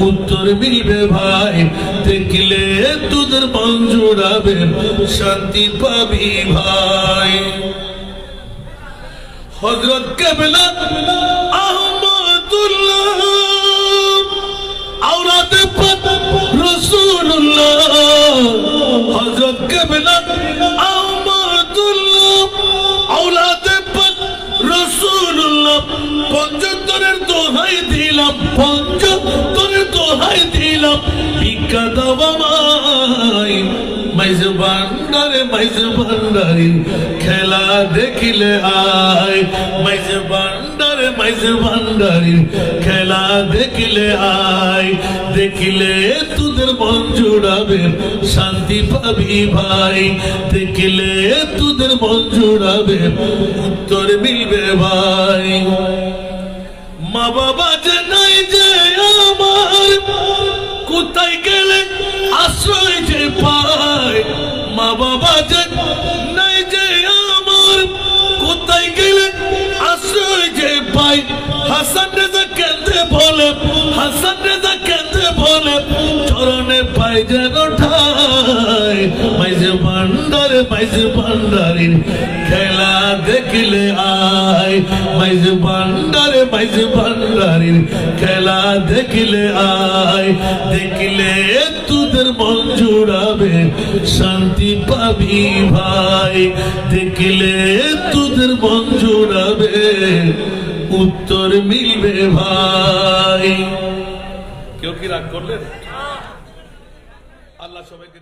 উত্তর মিলবে ভাই দেখলে তোদের মন জুড়াবে শান্তি পাবি ভাই হযরত কেবলা আহমদুল্লাহ আওরাদ পাক রাসূলুল্লাহ হযরত কেবলা পঞ্চতরের দোহাই দিলাম, পঞ্চতরের দোহাই দিলাম, ভিক্ষা দাও আমায়। মাইজ ভান্ডারি খেলা দেখিলে আয়, মাইজ ভান্ডারি খেলা দেখিলে আয়। দেখিলে তোদের মন জুড়াবে, শান্তি পাবি ভাই। দেখিলে তোদের মন জুড়াবে, উত্তর মিলবে ভাই। মা বাবা যে নাই যে আমার, কোথায় গেলে আশ্রয় যে পায়। মা বাবা যে নাই যে আমার, কোথায় গেলে আশ্রয় যে পায়। হাসান রেজা কেঁদে বলে, হাসান রেজা কেঁদে বলে, চরণে পাই যেন ঠাই। মাইজ ভান্ডারি খেলা দেখিলে আয়, মাইজ ভান্ডারি খেলা দেখিলে আয়। দেখিলে তোদের মন জুড়াবে, শান্তি পাবি ভাই। দেখিলে তোদের মন জুড়াবে, উত্তর মিলবে ভাই। কেউ কি রাগ করলেন? আল্লাহ সবাইকে